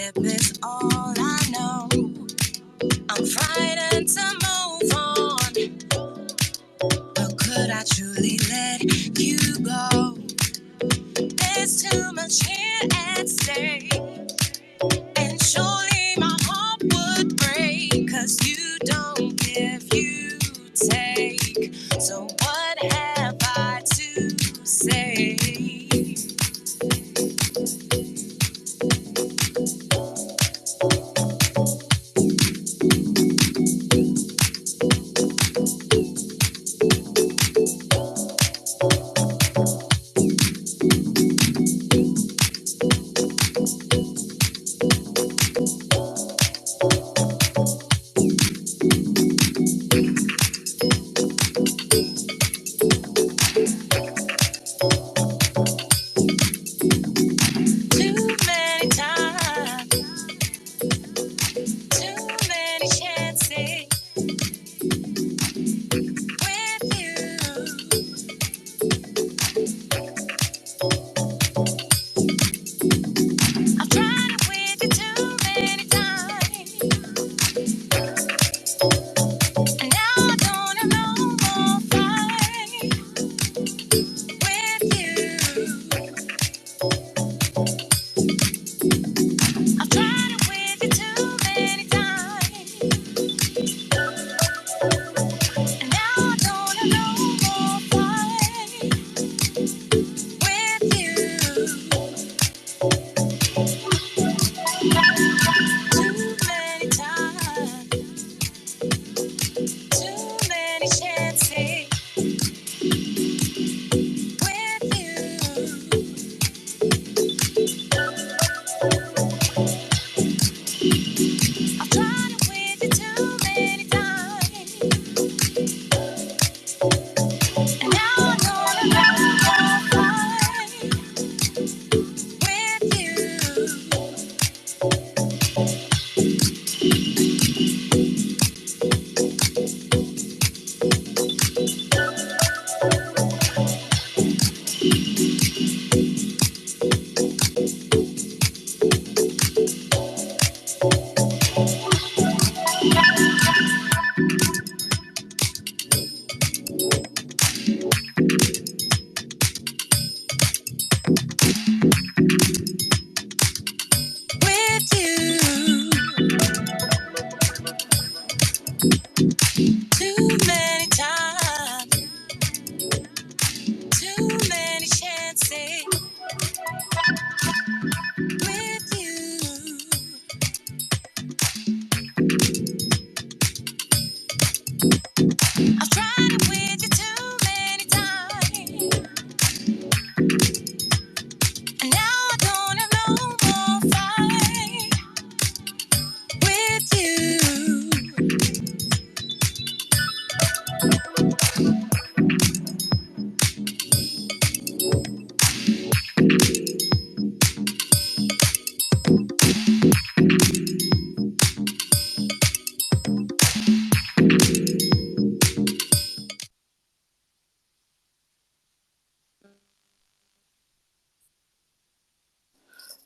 relationship is all I know. I'm frightened to move on. But could I truly let you go? There's too much here at stake. And surely my heart would break. 'Cause you don't give, you take. So what have I to say?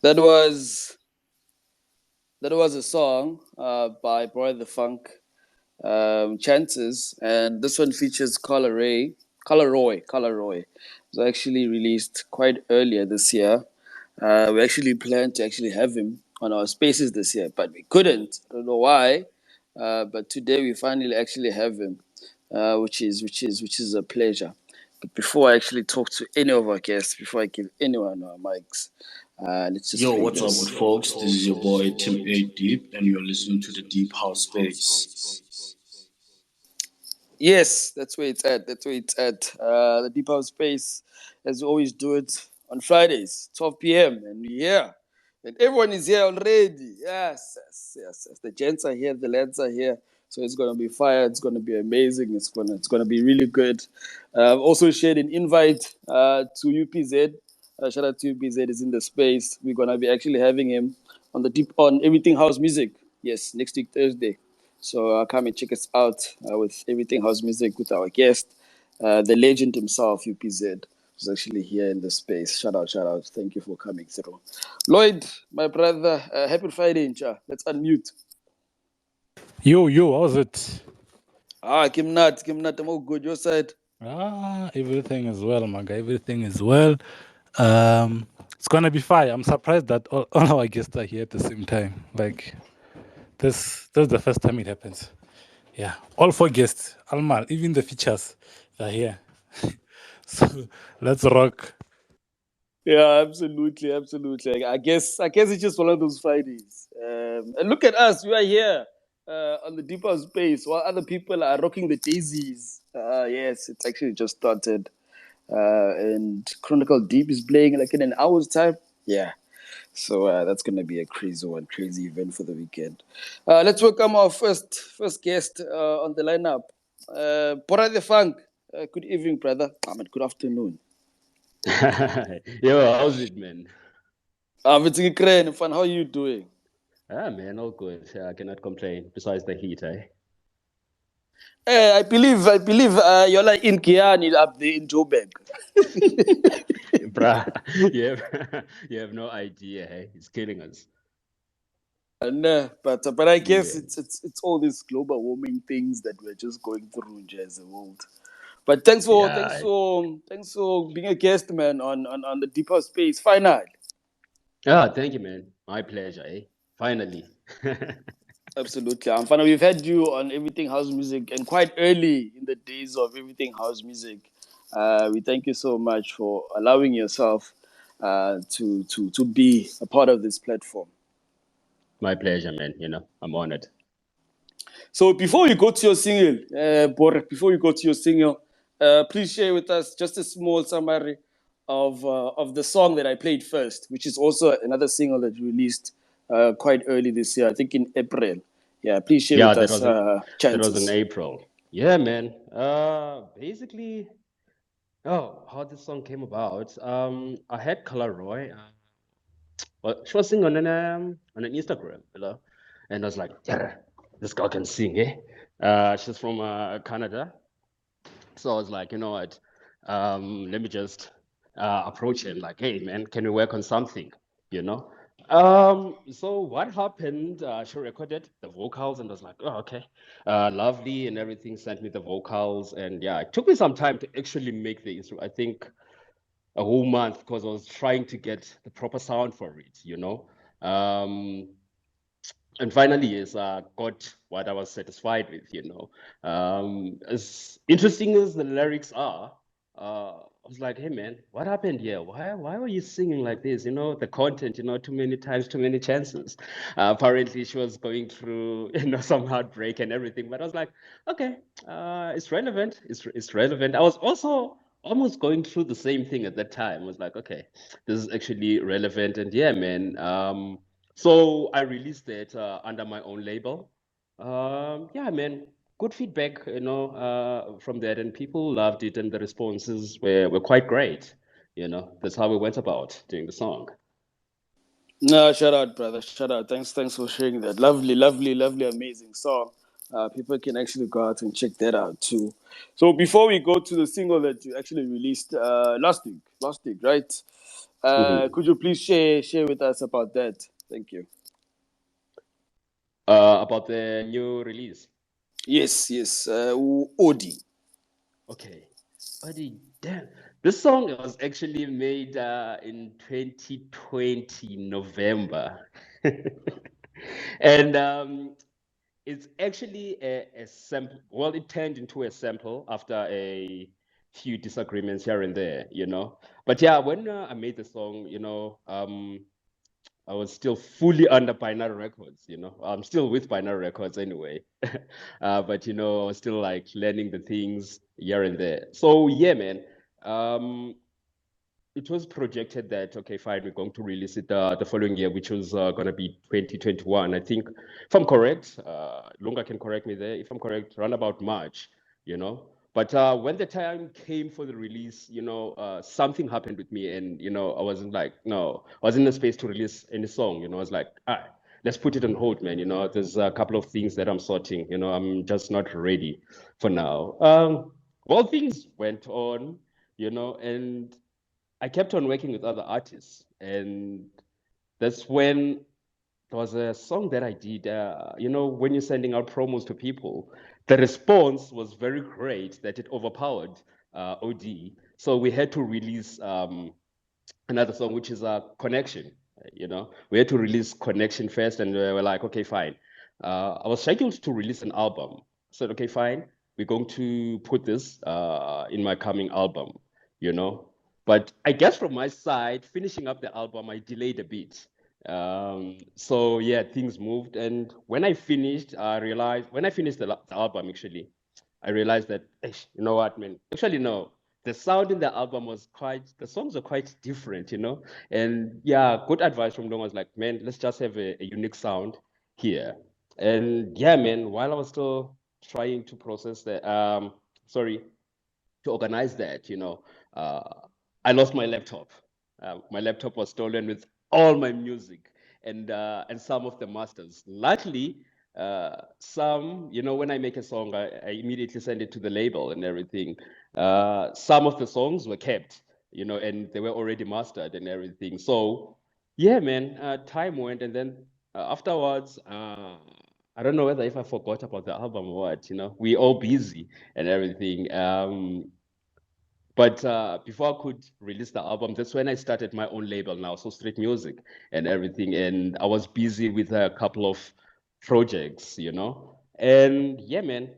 That was a song by Bourer The Funk, Chances, and this one features Color Roy. It was actually released quite earlier this year. We actually planned to actually have him on our spaces this year, but we couldn't. I don't know why, but today we finally actually have him, which is a pleasure. But before I actually talk to any of our guests, before I give anyone our mics, let's just Yo, play what's up, this. with folks? This is your boy Tim A Deep, and you're listening to the Deep House Space. Yes, that's where it's at. The Deep House Space, as we always do it on Fridays, 12 p.m. And we're here. And everyone is here already. Yes. The gents are here, the lads are here. So it's gonna be fire. It's gonna be amazing. It's gonna be really good. I've also shared an invite to UPZ. Shout out to UPZ is in the space. We're gonna be actually having him on Everything House Music. Yes, next week Thursday. So come and check us out with Everything House Music with our guest, the legend himself, UPZ. who's actually here in the space. Shout out, shout out. Thank you for coming through. Lloyd, my brother, happy Friday, Ncha. Let's unmute. Yo, how's it? Kimnat, I'm all good. Your side? Everything is well, my guy. Everything is well. It's gonna be fine. I'm surprised that all our guests are here at the same time. Like this is the first time it happens. Yeah, all four guests, Almar, even the features, are here. So let's rock. Yeah, absolutely, absolutely. I guess it's just one of those Fridays. And look at us, we are here on the deeper space while other people are rocking the daisies. Yes, it's actually just started. And Chronicle Deep is playing like in an hour's time. Yeah. So that's gonna be a crazy one, crazy event for the weekend. Let's welcome our first guest on the lineup. Bourer The Funk. Good evening, brother. Good afternoon. Yo, how's it, man? It's Ukraine. Fun. How are you doing? Man, all good. I cannot complain. Besides the heat, eh? I believe you're like in Kiani up there in Joburg. Bruh, you have no idea, eh? It's killing us. But I guess Yeah. it's all these global warming things that we're just going through as a world. But thanks for Yeah. being a guest, man, on the deeper space. Finally. Thank you, man. My pleasure, eh? Finally. Absolutely. Finally, we've had you on Everything House Music and quite early in the days of Everything House Music. We thank you so much for allowing yourself to be a part of this platform. My pleasure, man. I'm honored. So before you go to your single, please share with us just a small summary of the song that I played first, which is also another single that you released quite early this year, I think in April. Yeah, please share Yeah, with us that was in chances. April. Yeah, man. Basically, how this song came about. I had Color Roy. Well, she was singing on an Instagram, and I was like, yeah, this girl can sing, eh? She's from Canada, so I was like, you know what? Let me just approach her and like, hey, man, can we work on something? You know. So what happened? She recorded the vocals, and I was like, oh, okay, lovely, and everything. Sent me the vocals, and yeah, it took me some time to actually make the instrument. I think a whole month because I was trying to get the proper sound for it. Um, and finally, yes, I got what I was satisfied with. As interesting as the lyrics are, I was like, hey man, what happened here? Why were you singing like this? The content, too many times, too many chances. Apparently she was going through, some heartbreak and everything. But I was like, okay, it's relevant. It's relevant. I was also almost going through the same thing at that time. I was like, okay, this is actually relevant. And yeah, man. So I released it under my own label. Yeah, man, good feedback, from that, and people loved it, and the responses were quite great. That's how we went about doing the song. No, shout out, brother. Shout out. Thanks for sharing that. Lovely, lovely, lovely, amazing song. People can actually go out and check that out too. So before we go to the single that you actually released last week, right? Mhm. Could you please share with us about that? Thank you. About the new release. Yes. Odi. Okay. Buddy, damn. This song was actually made in 2020 November. And it's actually a sample. Well, it turned into a sample after a few disagreements here and there. But yeah, when I made the song, I was still fully under Binary Records. I'm still with Binary Records anyway. But I was still like learning the things here and there. So yeah, man. Um, it was projected that, okay, fine, we're going to release it the following year, which was going to be 2021. I think, if I'm correct, Lunga can correct me there. If I'm correct, around about March, you know. But when the time came for the release, something happened with me, and I wasn't like, no, I wasn't in a space to release any song. I was like, all right, let's put it on hold, man. There's a couple of things that I'm sorting. I'm just not ready for now. Well, things went on, and I kept on working with other artists, and that's when there was a song that I did. When you're sending out promos to people, the response was very great that it overpowered OD. So we had to release another song, which is a Connection. We had to release Connection first, and we were like, okay, fine. I was scheduled to release an album. I said, okay, fine. We're going to put this in my coming album, you know. But I guess from my side, finishing up the album, I delayed a bit. So yeah, things moved. And when I finished, when I finished the album, actually, I realized that, you know what, man? Actually, no. The sound in the album the songs are quite different, And yeah, good advice from Long was like, man, let's just have a unique sound here. And yeah, man, while I was still trying to process to organize that, uh, I lost my laptop. My laptop was stolen with all my music and some of the masters. Luckily, some, when I make a song, I immediately send it to the label and everything. Some of the songs were kept, and they were already mastered and everything. So, yeah, man, time went, and then afterwards, I don't know whether if I forgot about the album or what, we all busy and everything. But before I could release the album, that's when I started my own label now, so Street Music and everything. And I was busy with a couple of projects, And yeah, man,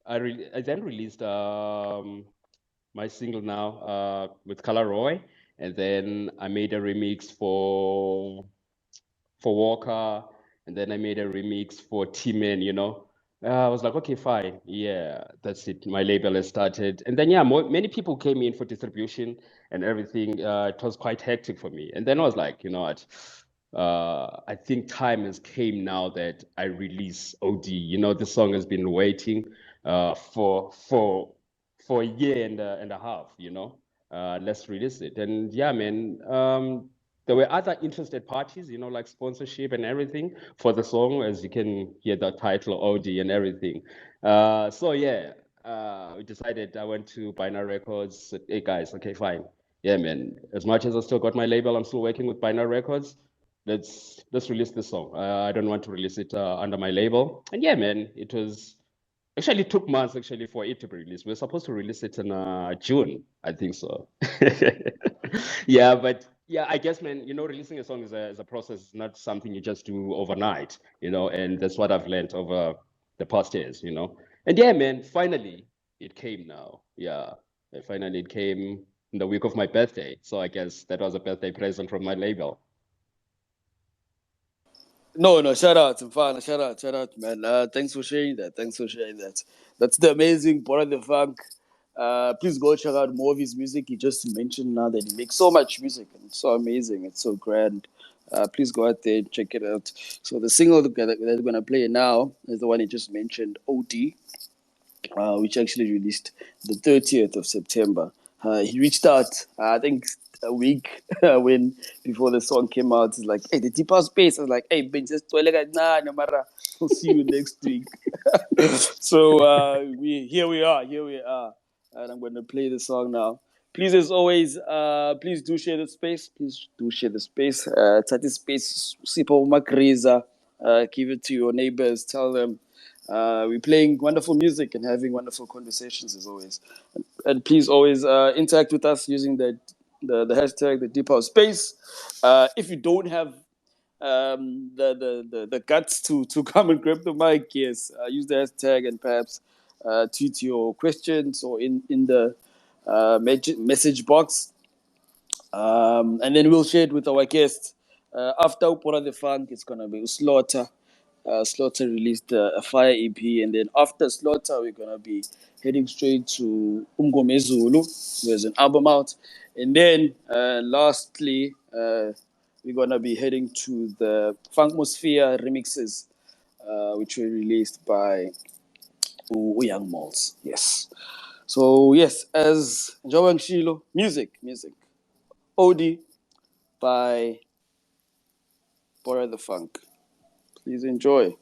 I then released my single now with Color Roy, and then I made a remix for Walker, and then I made a remix for T-Man. I was like, okay, fine. Yeah, that's it. My label has started. And then, yeah, many people came in for distribution and everything. It was quite hectic for me. And then I was like, you know what? I think time has came now that I release OD. The song has been waiting for a year and a half, Let's release it. And yeah, man, there were other interested parties, like sponsorship and everything for the song, as you can hear the title, OD and everything. So yeah, we decided. I went to Binary Records. Said, hey guys, okay, fine. Yeah, man. As much as I still got my label, I'm still working with Binary Records. Let's release this song. I don't want to release it under my label. And yeah, man, Actually, it took months actually for it to be released. We are supposed to release it in June, I think so. Yeah, but yeah, I guess, man, releasing a song is a process, it's not something you just do overnight, and that's what I've learned over the past years, And yeah, man, finally it came now. Yeah, finally it came in the week of my birthday. So I guess that was a birthday present from my label. No, shout out, Mfana, shout out, man. Thanks for sharing that. Thanks for sharing that. That's the amazing Bourer The Funk. Please go check out more of his music. He just mentioned now that he makes so much music and it's so amazing. It's so grand. Please go out there and check it out. So the single that we're gonna play now is the one he just mentioned, OD, which actually released the 30th of September. He reached out, I think, a week when before the song came out. He's like, hey, the deeper space. I was like, hey, Ben, just nah, no matter. We'll see you next week. So here we are, and I'm going to play the song now. Please, as always, please do share the space. Please do share the space. Tati space, sipo makriza. Give it to your neighbors. Tell them we're playing wonderful music and having wonderful conversations as always. And please always interact with us using the hashtag the Deep House Space. If you don't have the guts to come and grab the mic, yes, use the hashtag and perhaps tweet your questions or in the message box. And then we'll share it with our guests. After Bourer The Funk, it's going to be Slotta. Slotta released a Fire EP, and then after Slotta, we're gonna be heading straight to UMNGOMEZULU. There's an album out, and then lastly, we're gonna be heading to the Funkmosphere remixes, which were released by Young Molz. Yes. So yes, as Joan Shilo, music, OD by Bourer The Funk. Please enjoy.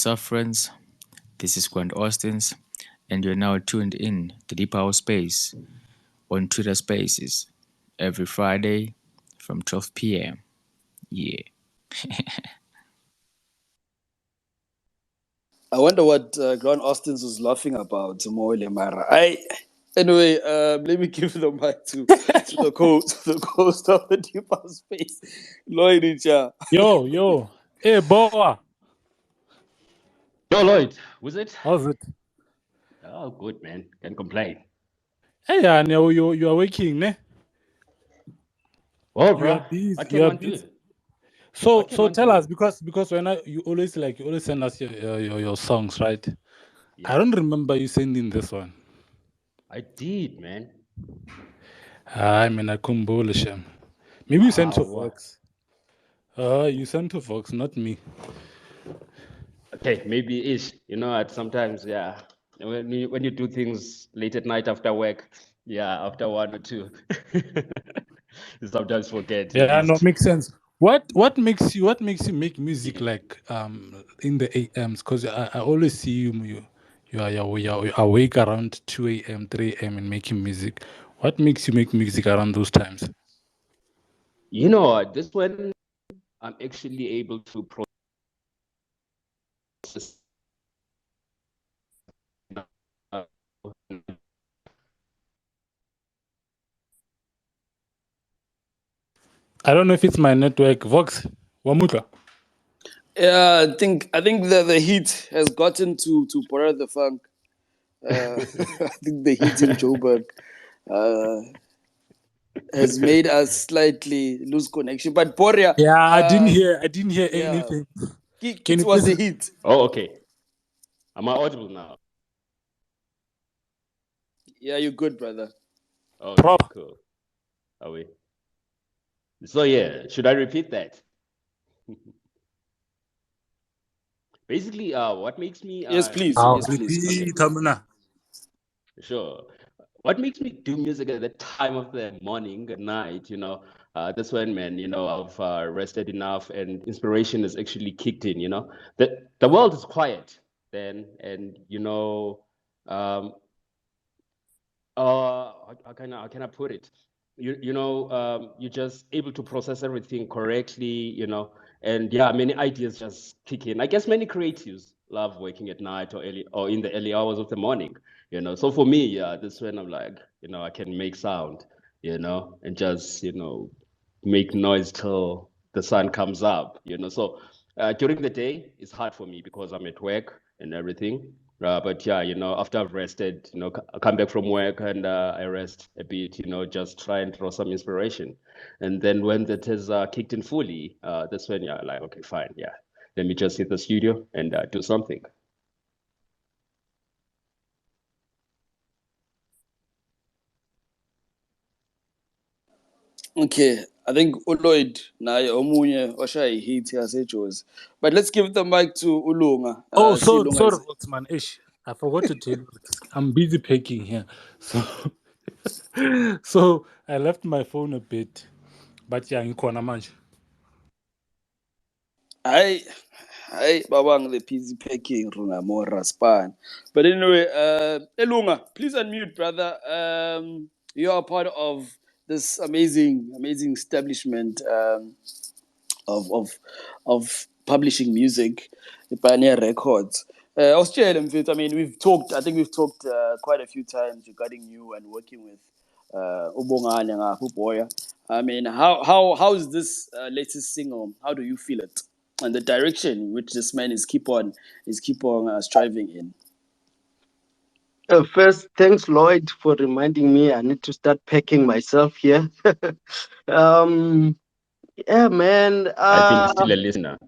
What's up, friends? This is Grant Austins, and you're now tuned in to Deep House Space on Twitter Spaces every Friday from 12 p.m. Yeah. I wonder what Grant Austins was laughing about, Moile Mara. Anyway, let me give the mic to the host of the Deep House Space, Lloyd Icha. Yo. Hey, Boa. Yo, Lloyd, was it? How's it? Oh, good, man. Can't complain. Hey, yeah, now you are waking, ne? Oh, You are bruh, busy. what can You are one do? busy. What can So one tell do? us because when you always send us your songs, right? I Yeah, don't remember you sending this one. I did, man. I mean, I couldn't bullish him. Maybe you sent to Wow. Fox. You sent to Fox, not me. Okay, maybe ish. You know, at sometimes, yeah. When you do things late at night after work, yeah, after one or two, you sometimes forget you Yeah, no, missed. makes sense. What makes you make music like in the AMs? Because I always see you're awake around 2 a.m., 3 a.m. and making music. What makes you make music around those times? You know, this when I'm actually able to process. uh, I don't know if it's my network. Vox, Wamuka. Yeah, I think the heat has gotten to Bourer the Funk. I think the heat in Joburg uh, has made us slightly lose connection. But Boria, Yeah, I didn't hear yeah, anything. Can it you was please? the heat. Oh, okay. Am I audible now? Yeah, you're good, brother. Okay, Prop. cool. Are we? So yeah, should I repeat that? Basically, what makes me Yes, please. I'll Yes, please. Go ahead. okay, repeat, Tamina. sure. What makes me do music at the time of the morning, at night, that's when, man, I've rested enough and inspiration has actually kicked in, the world is quiet then, and um, how can I put it? You're just able to process everything correctly, and yeah, many ideas just kick in. I guess many creatives love waking at night or early or in the early hours of the morning, So for me, yeah, this when I'm like, I can make sound, and just, make noise till the sun comes up, So during the day, it's hard for me because I'm at work and everything. But yeah, after I've rested, I come back from work and I rest a bit, just try and draw some inspiration. And then when that has kicked in fully, that's when you're like, okay, fine, yeah, let me just hit the studio and do something. Okay, I think Lloyd naye omunye oshaya hit yaseJozi. But let's give the mic to Ulunga. Oh, See so Ulunga sorry, is Voxman. Ish. I forgot to tell you. I'm busy packing here. So so I left my phone a bit. But yeah, ngikhona manje. I babang the busy packing runa more span. But anyway, Elunga, please unmute, brother. You are part of this amazing establishment. Of of publishing music, the Pioneer Records. Australia, I mean, I think we've talked quite a few times regarding you and working with Ubongane Boya. I mean, how is this latest single? How do you feel it? And the direction which this man is keep on striving in. First, thanks, Lloyd, for reminding me. I need to start packing myself here. um, yeah, man. I think you're still a listener.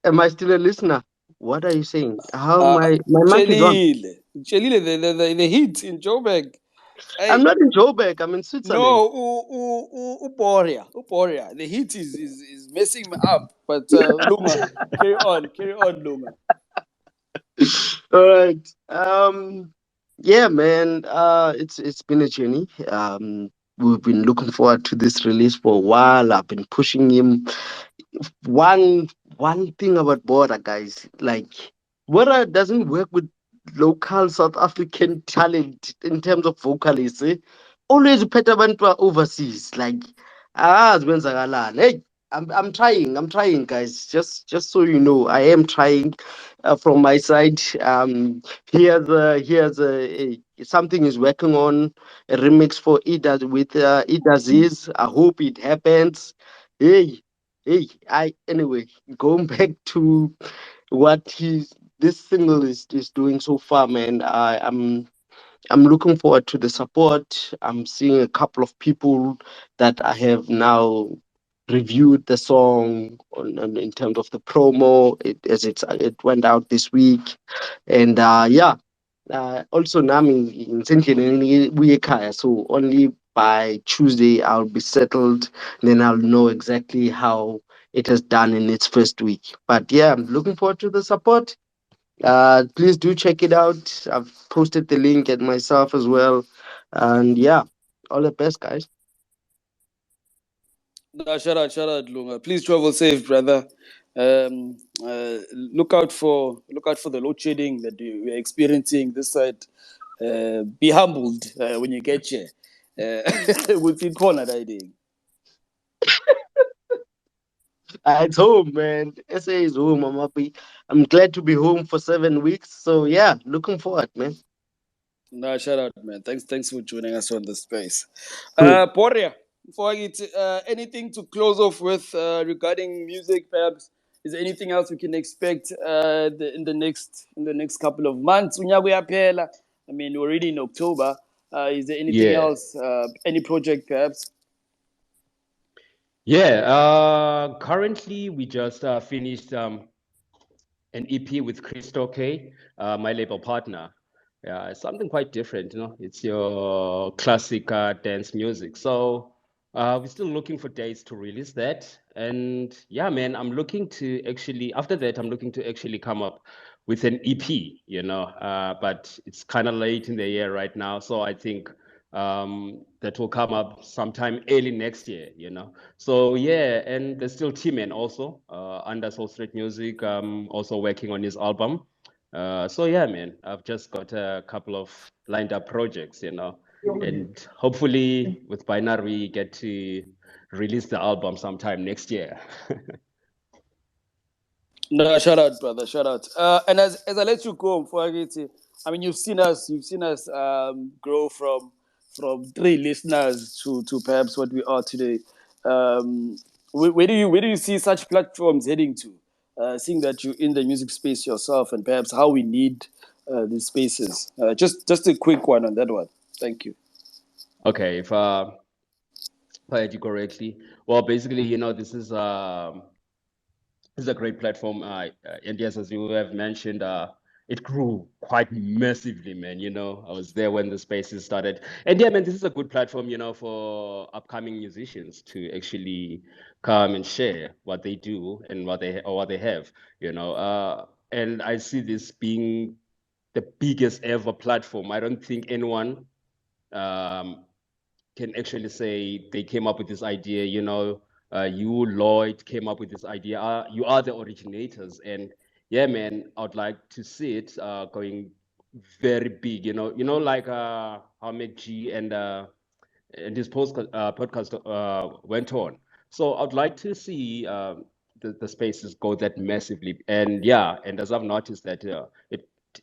Am I still a listener? What are you saying? How Uh, my mic is on? Chelile, the heat in Joburg. I'm Hey, not in Joburg. I'm in Switzerland. no, Uporia. The heat is messing me up. But Lunga, carry on, Lunga. All right. Yeah, man. It's been a journey. We've been looking forward to this release for a while. I've been pushing him one one thing about Bora, guys. Like, Bora doesn't work with local South African talent in terms of vocalists. Eh? Always uphethe abantu overseas. Like, kwenzakalani. Hey, I'm trying, guys. Just so you know, I am trying from my side. Something is working on a remix for Ida with Idaziz. I hope it happens. Hey, anyway, going back to what this single is doing so far, man. I'm looking forward to the support. I'm seeing a couple of people that I have now reviewed the song in terms of the promo it went out this week, and also nami ngisendleleni kuye ekhaya, so only by Tuesday I'll be settled, then I'll know exactly how it has done in its first week. But yeah, I'm looking forward to the support. Please do check it out. I've posted the link and myself as well. And yeah, all the best, guys. No, shout out, Lunga. Please travel safe, brother. Look out for the load shedding that we're experiencing this side. Be humbled when you get here. We'll see corner riding. It's home, man. SA is home. I'm glad to be home for 7 weeks. So yeah, looking forward, man. No, shout out, man. Thanks for joining us on the space. Cool. Poria, before I get anything to close off with regarding music, perhaps is there anything else we can expect in the next couple of months? Unyago yaphela. I mean, we're already in October. Is there anything Yeah. else? Any project, perhaps? Yeah. Currently, we just finished an EP with Christo K, my label partner. Yeah, it's something quite different, you know. It's your classic dance music. So we're still looking for dates to release that. And yeah, man, I'm looking to actually, after that, I'm looking to actually come up with an EP, you know. But it's kind of late in the year right now. So I think that will come up sometime early next year, you know. So yeah, and there's still T-Man also under Soul Street Music, also working on his album. So yeah, man, I've just got a couple of lined up projects, you know, and hopefully with Binary we get to release the album sometime next year. No, shout out, brother. Shout out. And as I let you go, before I get to, I mean, you've seen us grow from 3 listeners to perhaps what we are today. Where do you see such platforms heading to? Seeing that you're in the music space yourself, and perhaps how we need these spaces. Just a quick one on that one. Thank you. Okay, if I heard you correctly, well, basically, you know, this is a great platform. And yes, as you have mentioned, it grew quite massively, man. You know, I was there when the spaces started. And yeah, man, this is a good platform, you know, for upcoming musicians to actually come and share what they do and what they have, you know. And I see this being the biggest ever platform. I don't think anyone um, can actually say they came up with this idea, you know, you, Lloyd, came up with this idea. You are the originators. And yeah, man, I would like to see it going very big, you know, like how McG and his podcast went on. So I'd like to see the spaces go that massively. And yeah, and as I've noticed that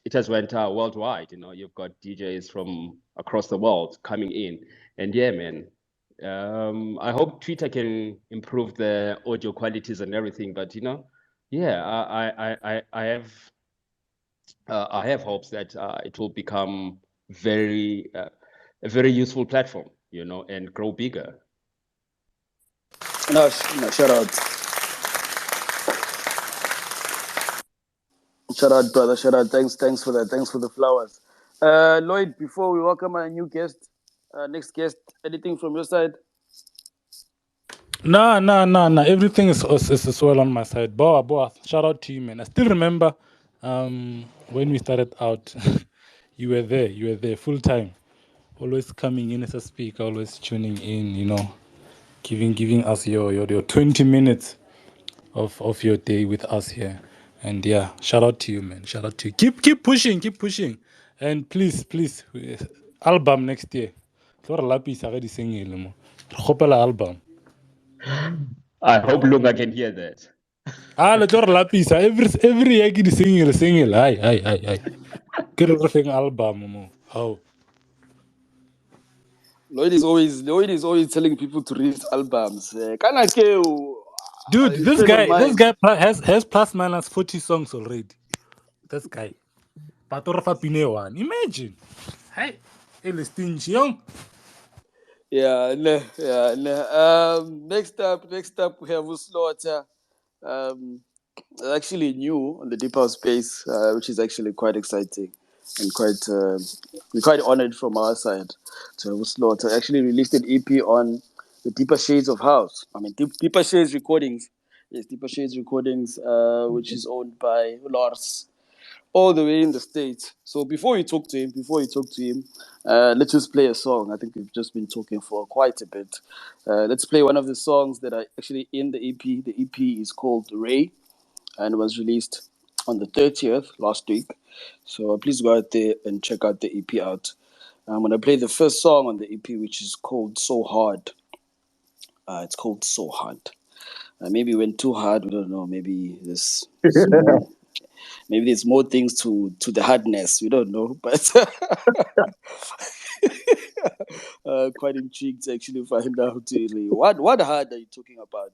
it has went worldwide. You know, you've got DJs from across the world coming in. And yeah, man, I hope Twitter can improve the audio qualities and everything. But you know, yeah, I have hopes that it will become a very useful platform, you know, and grow bigger. No, shout out. Shout out, brother. Shout out. Thanks for that. Thanks for the flowers. Lloyd, before we welcome our new guest, next guest, anything from your side? No. Everything is well on my side. Boa. Shout out to you, man. I still remember when we started out, you were there full time. Always coming in as a speaker, always tuning in, you know, giving us your 20 minutes of your day with us here. And yeah, shout out to you, man. Shout out to you. Keep pushing, keep pushing. And please, album next year. Tlo re lapisa ga di single mo. Re kgopela album. I hope Lunga can hear that. Le tlo re lapisa every year ke di single. Hai. Ke re thing album mo. How? Lloyd is always telling people to release albums. Kana ke o, Dude, a this friend of guy mine. has plus minus 40 songs already. This guy. Pato re fa pine one. Imagine. Hey, ele stingy young. Yeah, no, yeah, no. Next up, we have Slotta. Um, actually new on the deep house space, which is actually quite exciting and we're quite honored from our side to have Slotta. Actually released an EP on the Deeper Shades of House. I mean, Deeper Shades Recordings. Yes, Deeper Shades Recordings, which is owned by Lars, all the way in the States. So before you talk to him, let's just play a song. I think we've just been talking for quite a bit. Let's play one of the songs that are actually in the EP. The EP is called Ray and was released on the 30th last week. So please go out there and check out the EP out. I'm going to play the first song on the EP, which is called So Hard. It's called So Hard. Maybe it went too hard. We don't know. Maybe there's more. Maybe there's more things to the hardness. We don't know, but quite intrigued to actually find out really what hard are you talking about.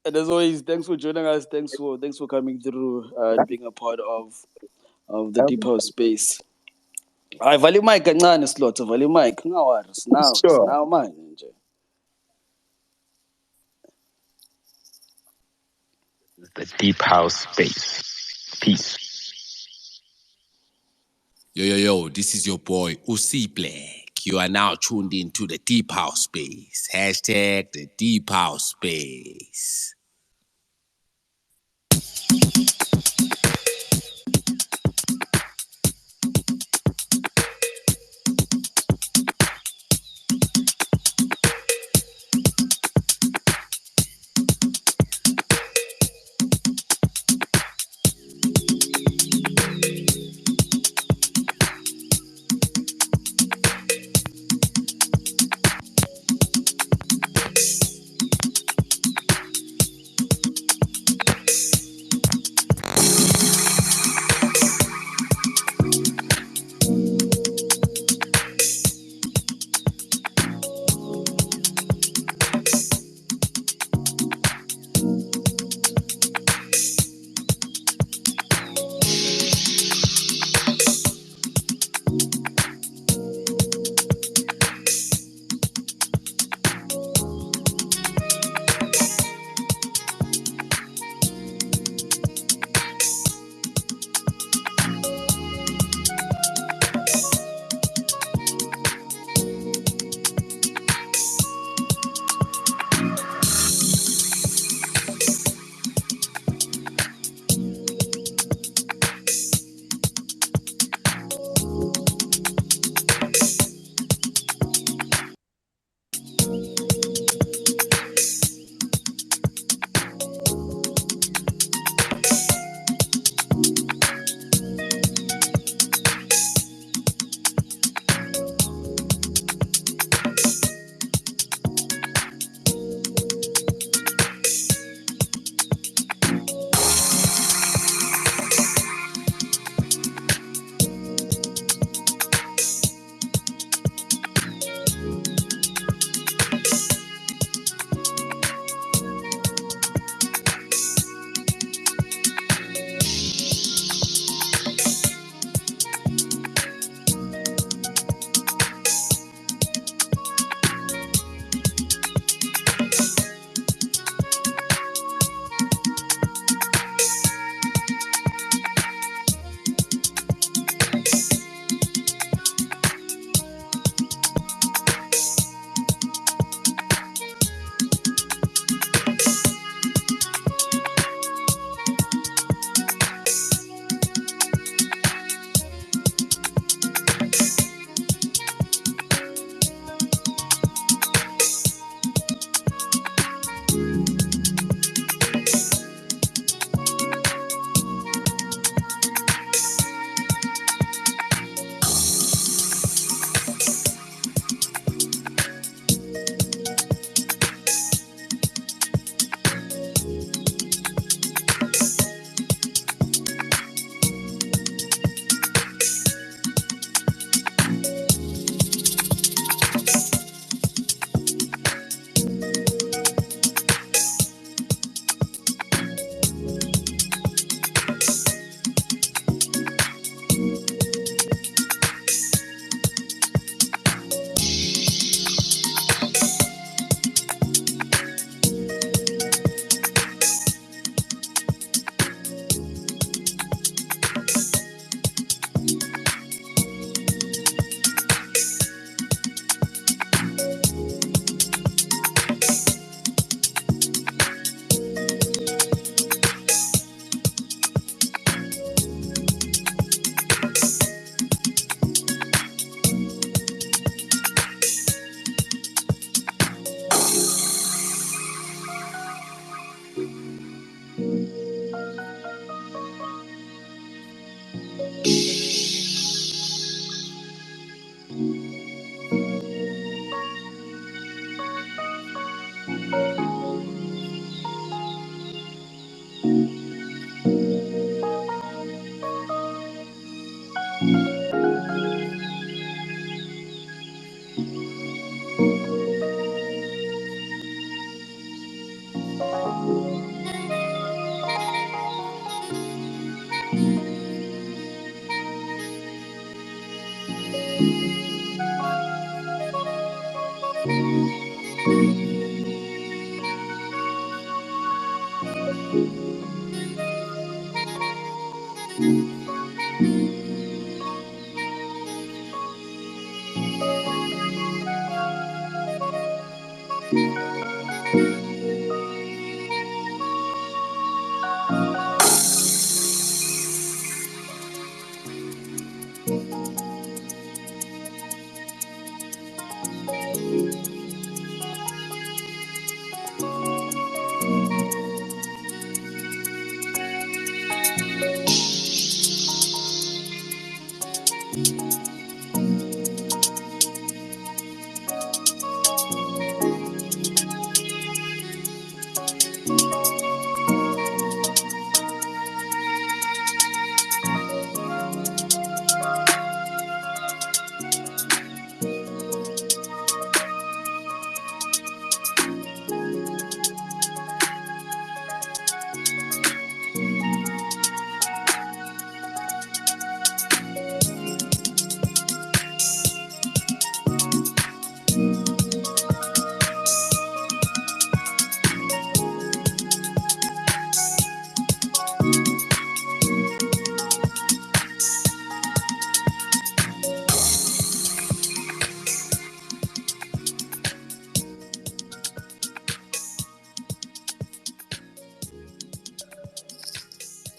And as always, thanks for joining us. Thanks for coming through and being a part of the deep house space. Hayi vala imic kancane Slotta, vala imic. Ungawari, Sure. sinawo manje nje. The Deep House Space. Peace. Yo, this is your boy Usi Black. You are now tuned into the Deep House Space. Hashtag the Deep House Space.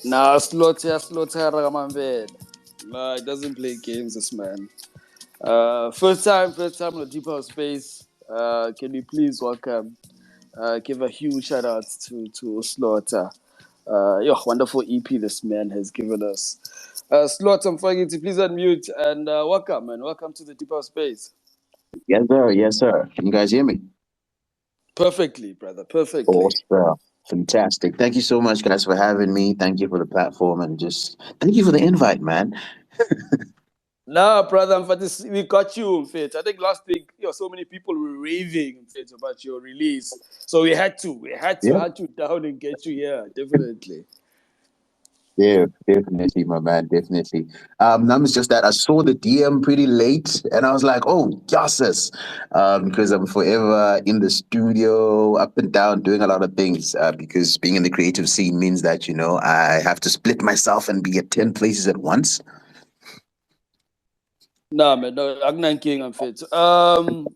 Nah, Slotta, Ragamambela. Nah, he doesn't play games, this man. First time on the Deep House Space. Can you please welcome, give a huge shout out to Slotta. Wonderful EP this man has given us. Slotta, I'm fucking to please unmute and welcome, man. Welcome to the Deep House Space. Yes, sir. Yes, sir. Can you guys hear me? Perfectly, brother. Perfectly. Awesome. Fantastic. Thank you so much, guys, for having me. Thank you for the platform and just thank you for the invite, man. Nah, brother, we got you, Fit. I think last week, so many people were raving, Fit, about your release. So we had to Yeah. hunt you down and get you here, definitely. Yeah, definitely, my man, definitely. That was just that I saw the DM pretty late, and I was like, "Oh, yes, because I'm forever in the studio, up and down, doing a lot of things. Because being in the creative scene means that I have to split myself and be at 10 places at once. Nah, man, no, Agnan King, I'm Fit.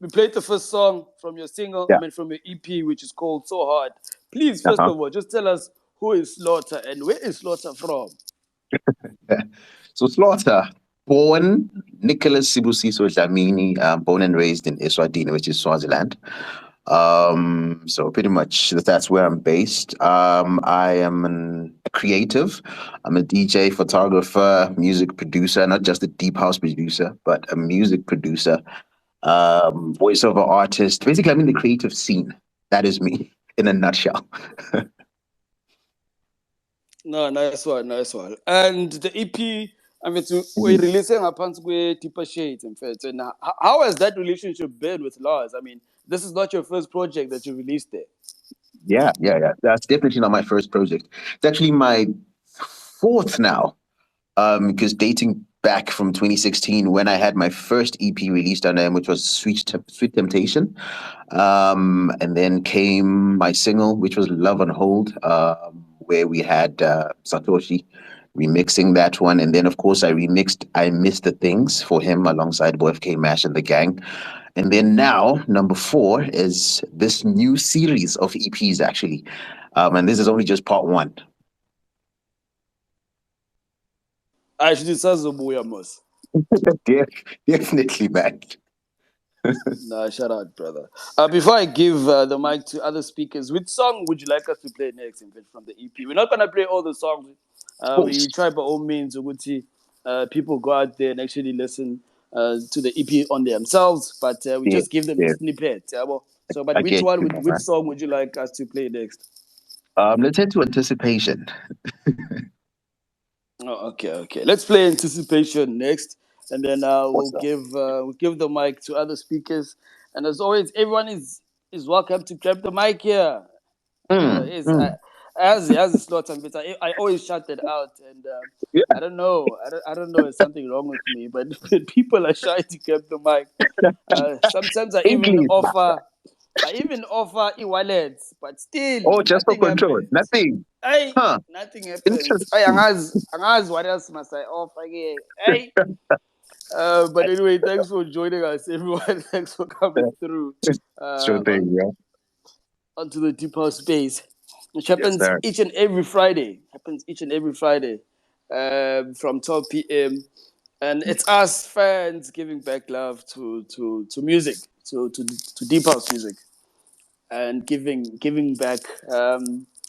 We played the first song from your Yeah. from your EP, which is called So Hard. Please, first Uh-huh. of all, just tell us who is Slotta and where is Slotta from? So Slotta, born Nicholas Sibusiso Dlamini, born and raised in Eswatini, which is Swaziland. So pretty much that's where I'm based. I am a creative. I'm a DJ, photographer, music producer, not just a deep house producer, but a music producer, voiceover artist. Basically, I'm in the creative scene. That is me in a nutshell. No, nice one, nice one. And the EP, we're releasing upon Deeper Shades, in fact. And how has that relationship been with Lars? I mean, this is not your first project that you released there. Yeah. That's definitely not my first project. It's actually my fourth now. Because dating back from 2016 when I had my first EP released under him, which was Sweet Temptation, and then came my single, which was Love on Hold, where we had Satoshi remixing that one, and then of course I remixed I Miss the Things for him alongside Boy FK Mash and the gang. And then now, number four is this new series of EPs, actually. And this is only just part one. Actually, Sazobuya Mos. Definitely, man. Nah, shout out, brother. Before I give the mic to other speakers, which song would you like us to play next, in fact, from the EP? We're not going to play all the songs. We try by all means, Uguti, people go out there and actually listen to the EP on themselves, but we Yeah, just give them a yeah. snippet. So, but I which get one you, would, my which man. song would you like us to play next? Let's head to Anticipation. Oh, okay. Let's play Anticipation next, and then Awesome. we'll give the mic to other speakers. And as always, everyone is welcome to grab the mic here. Mm, mm. As a slot and bit, I always shout that out, and Yeah. I don't know, I don't know, if something wrong with me, but people are shy to grab the mic. Sometimes English. I even offer e-wallets, but still Oh, just for nothing control. happens. Nothing. Hey, Huh. nothing happens. Hey, Interesting. Angaz, what else must I offer here? Hey. But anyway, thanks for joining us, everyone. Thanks for coming through Sure on thing, yeah. onto the Deep House Space, which Yes, happens sir. each and every Friday. From 12 p.m. And it's us fans giving back love to music, to Deep House music, and giving back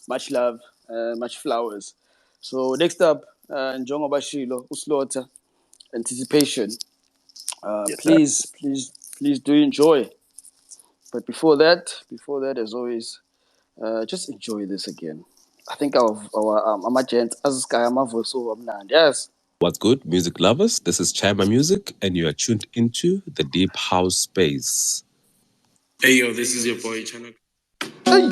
much love, much flowers. So next up, Njongo Bashilo, Slotta, Anticipation. Yes, sir. Please do enjoy. But before that, as always, just enjoy this again. I think our agent Azka voiceover mnandi. Yes. What's good, music lovers? This is Chima Music, and you are tuned into the Deep House Space. Hey yo, this is your boy Chana. Hey.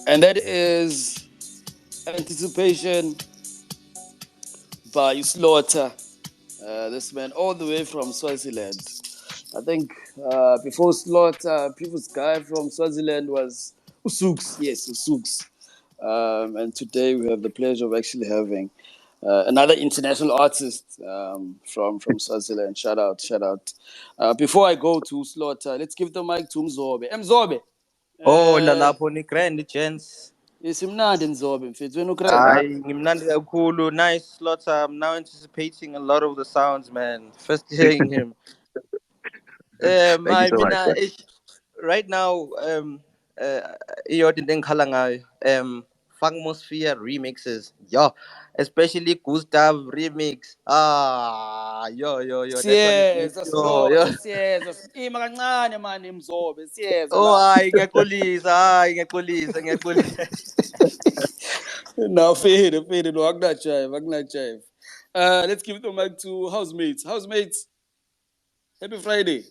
And that is Anticipation by Slotta. This man all the way from Swaziland. I think before Slotta, previous guy from Swaziland was Usuks. Yes, Usuks. And today we have the pleasure of actually having another international artist from Swaziland. Shout out, shout out. Before I go to Slotta, let's give the mic to Mzobe. Mzobe. Oh, lalapho ni grand gents. Isimnandi Mzobe mfethu wena ukrend. Hayi ngimnandi kakhulu. Nice Slotta. I'm now anticipating a lot of the sounds, man. First hearing him. Thank you I so mean, much, bro. right now, iyodwa into engikhala ngayo, Funkmosphere remixes, yo, especially Gustav remix. That one is lit, Siyeza yo. Slotta, siyeza. Ima kancane mani Mzobe, siyeza Oh, la. ngiyaxolisa. No, fade, no, Agna Chive. Let's give the mic to housemates. Housemates, happy Friday.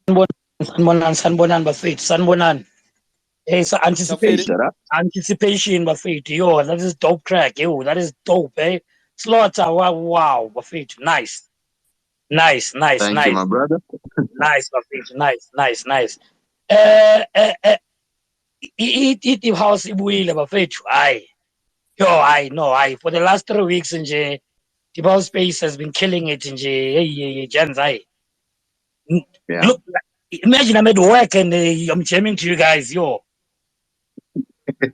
Sanbonan bafethu, sanbonan. Hey, so Shafiri. anticipation bafethu. Yo, that is dope track. Yo, that is dope, eh? Slaughter, wow, bafethu. Nice, nice, nice, Thank you, nice, my brother. nice, bafethu. Nice. It house ibuyile bafethu. I know. For the last 3 weeks nje, the house space has been killing it nje. Hey, Jens, Yeah. Look, imagine I'm at work and I'm jamming to you guys, yo. Big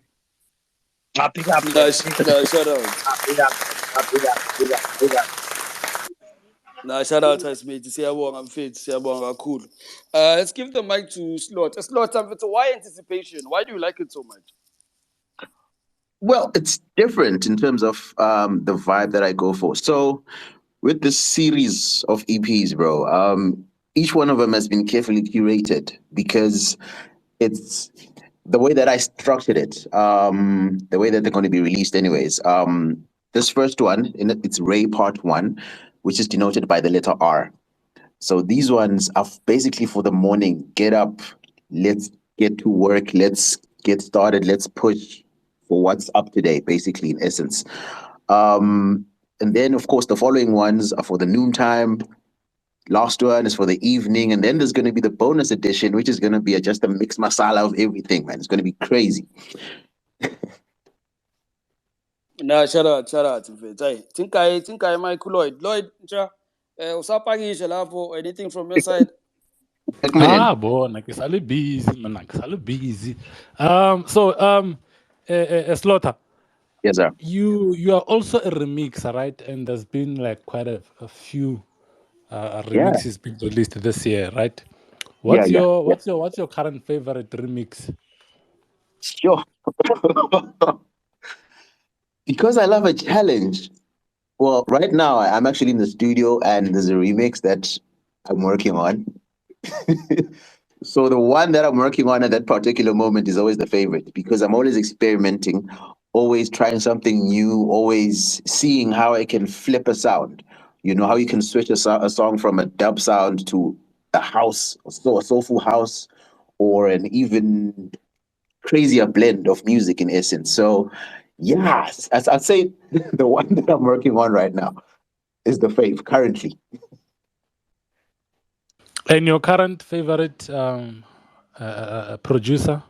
up, No, shout out. big up. No, shout out housemates. Siyabonga mfethu, siyabonga kakhulu. Let's give the mic to Slotta. Slotta, mfethu, why anticipation? Why do you like it so much? Well, it's different in terms of the vibe that I go for. So, with this series of EPs, bro, each one of them has been carefully curated because it's the way that I structured it, the way that they're going to be released, anyways. This first one, it's Ray Part 1, which is denoted by the letter R. So these ones are basically for the morning. Get up, let's get to work, let's get started, let's push for what's up today, basically, in essence. And then, of course, the following ones are for the noontime. Last one is for the evening. And then there's going to be the bonus edition, which is going to be just a mixed masala of everything, man. It's going to be crazy. No, shout out mfethu. Hey, think I Mike Lloyd. Lloyd, nja, usapakisha lapho, anything from your side? Bona ngisale busy man, ngisale busy. Slaughter. Yes, sir. You are also a remixer, right? And there's been like quite a few Yeah. remixes being released this year, right? Yeah. What's your current favorite remix? Sure. Because I love a challenge. Well, right now I'm actually in the studio and there's a remix that I'm working on. So the one that I'm working on at that particular moment is always the favorite because I'm always experimenting, always trying something new, always seeing how I can flip a sound. You know, how you can switch a song from a dub sound to a house, a soulful house, or an even crazier blend of music in essence. So, yeah, I'd say the one that I'm working on right now is the fave currently. And your current favorite producer?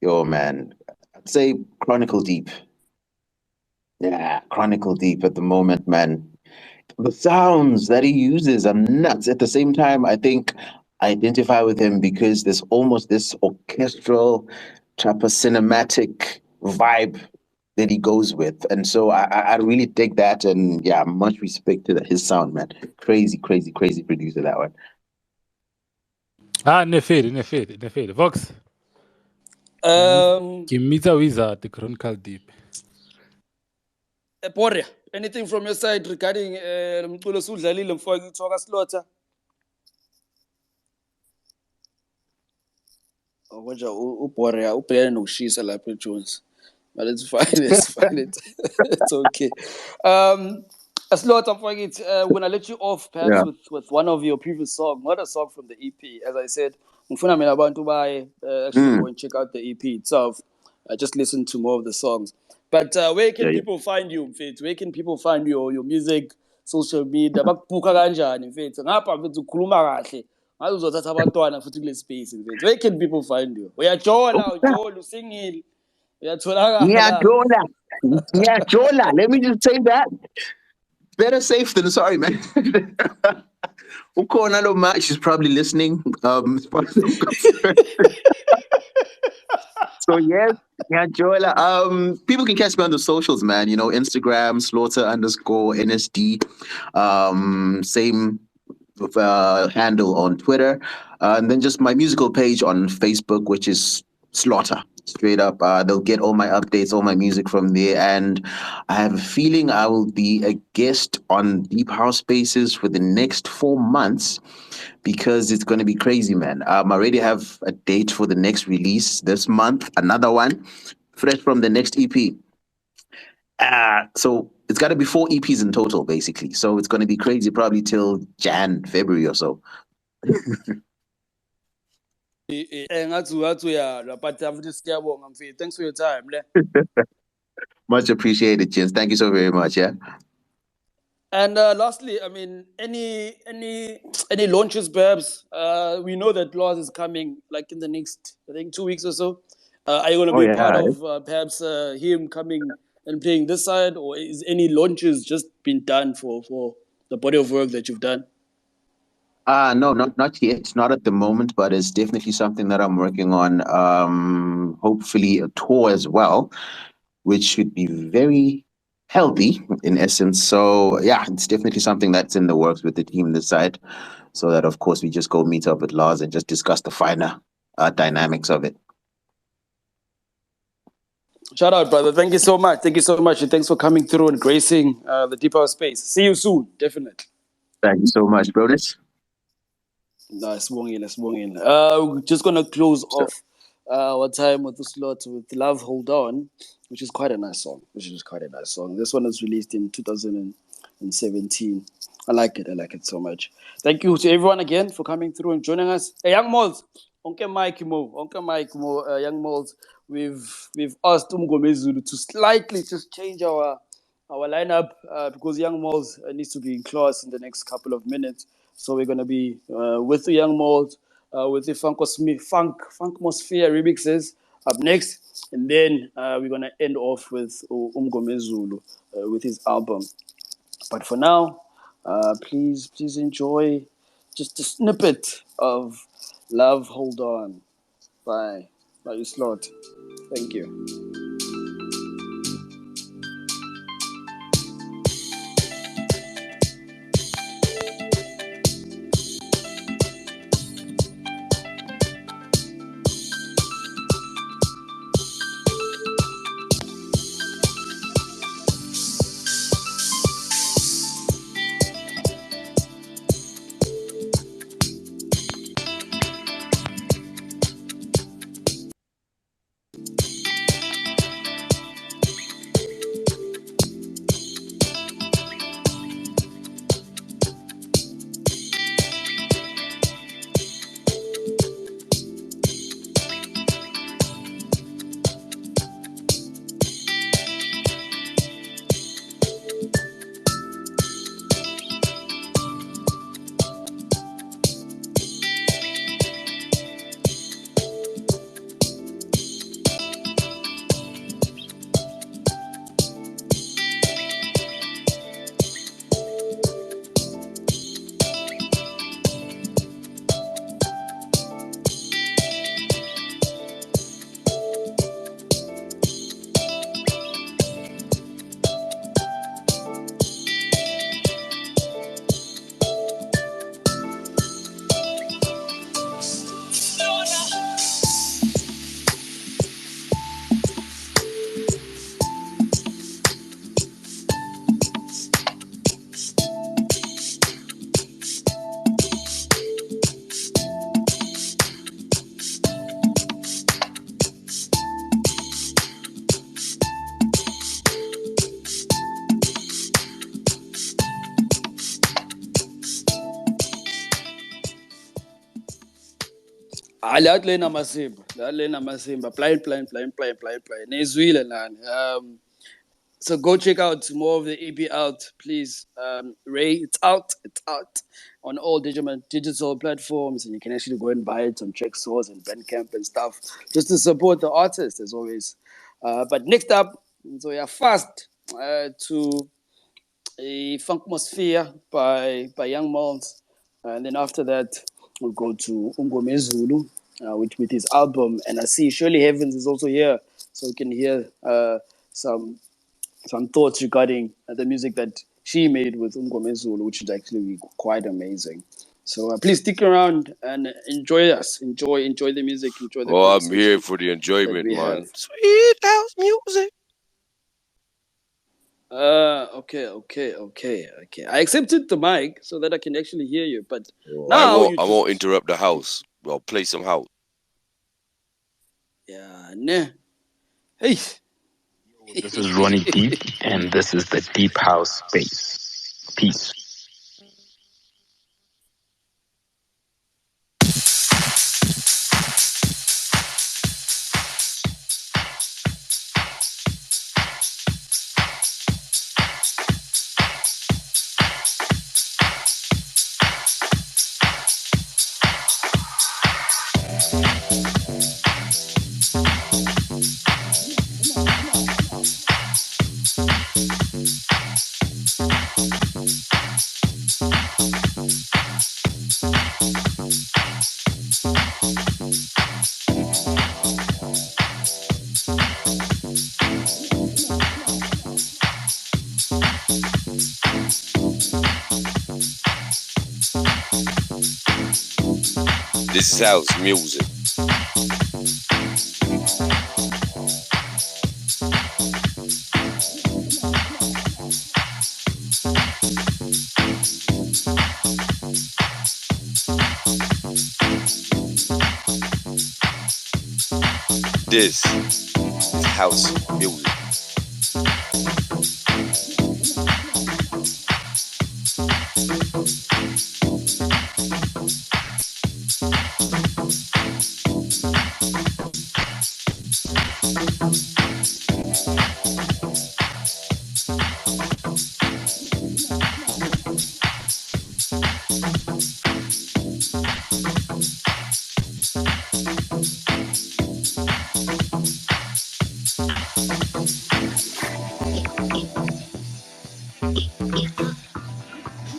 Yo, man, I'd say Chronicle Deep. Yeah, Chronicle Deep at the moment, man. The sounds that he uses are nuts. At the same time, I think I identify with him because there's almost this orchestral type of cinematic vibe that he goes with. And so I really dig that. And yeah, much respect to his sound, man. Crazy producer, that one. Nefede. Vox. Give me the wizard, the Chronicle Deep. Bourer, anything from your side regarding mculo sudlalile mfowethu kuthiwa Slotta? Konja uBourer ubhekene nokushisa lapha eJones. But it's fine, it's okay. Slotta mfowethu, we're gonna let you off perhaps Yeah. with one of your previous songs, not a song from the EP, as I said. ngifuna mina abantu baye actually go and check out the EP itself. Just listen to more of the songs. But where can people find you, mfethu? Where can people find your music, social media? Bakubhuka kanjani, mfethu? Ngapha mfethu ukhuluma kahle. Ngaze uzothatha abantwana futhi kule space, mfethu. Where can people find you? Uyajola, ujola, usingile. Uyatholakala. Jola. Let me just say that. Better safe than sorry, man. Ukhona lo ma, she's probably listening. So yes, Jola. People can catch me on the socials, man. You know, Instagram, Slotta_NSD. Same handle on Twitter, and then just my musical page on Facebook, which is Slotta. Straight up, they'll get all my updates, all my music from there. And I have a feeling I will be a guest on Deep House Spaces for the next 4 months because it's going to be crazy, man. I already have a date for the next release this month, another one, fresh from the next EP. So it's got to be 4 EPs in total, basically. So it's going to be crazy, probably till February or so. Thanks for your time. Much appreciated, Jens. Thank you so very much. Yeah. And lastly, I mean, any launches, perhaps? We know that Laws is coming, like in the next, I think, 2 weeks or so. Are you going to be part of perhaps him coming and playing this side, or is any launches just been done for the body of work that you've done? No, not yet. Not at the moment, but it's definitely something that I'm working on. Hopefully a tour as well, which should be very healthy in essence. So yeah, it's definitely something that's in the works with the team this side. So that of course we just go meet up with Lars and just discuss the finer dynamics of it. Shout out, brother. Thank you so much. Thank you so much. And thanks for coming through and gracing the Deep House Space. See you soon, definitely. Thank you so much, brothers. Nice, we're just gonna close off our time with the slot with "Love Hold On," which is quite a nice song. This one was released in 2017. I like it so much. Thank you to everyone again for coming through and joining us. Hey, Young Molz, Young Molz. We've asked UMNGOMEZULU to slightly just change our lineup because Young Molz needs to be in class in the next couple of minutes. So we're going to be with the Young Molz, with the Funkmosphere remixes up next. And then we're going to end off with UMNGOMEZULU with his album. But for now, please enjoy just a snippet of Love Hold On by Slotta. Thank you. Lena Masimba. Lena Masimba. Blind. Nezwile nani. So go check out more of the EP out, please. Ray, it's out on all digital platforms, and you can actually go and buy it on Check Source and Bandcamp and stuff, just to support the artist as always. But next up, so we are fast to a Funkmosphere by Young Molz, and then after that we'll go to UMNGOMEZULU, which with his album, and I see Shirley Heavens is also here, so we can hear some thoughts regarding the music that she made with UMNGOMEZULU, which is actually quite amazing. So please stick around and enjoy us. Enjoy the music. Enjoy the Oh, I'm here conversation for the that enjoyment, we have. man. Sweet house music. Okay. I accepted the mic so that I can actually hear you. But Oh, now you I do won't it. interrupt the house. I'll play some house. Yeah, nah. Hey. This is Ronnie Deep, and this is the Deep House Space. Peace. This is house music. This is house music.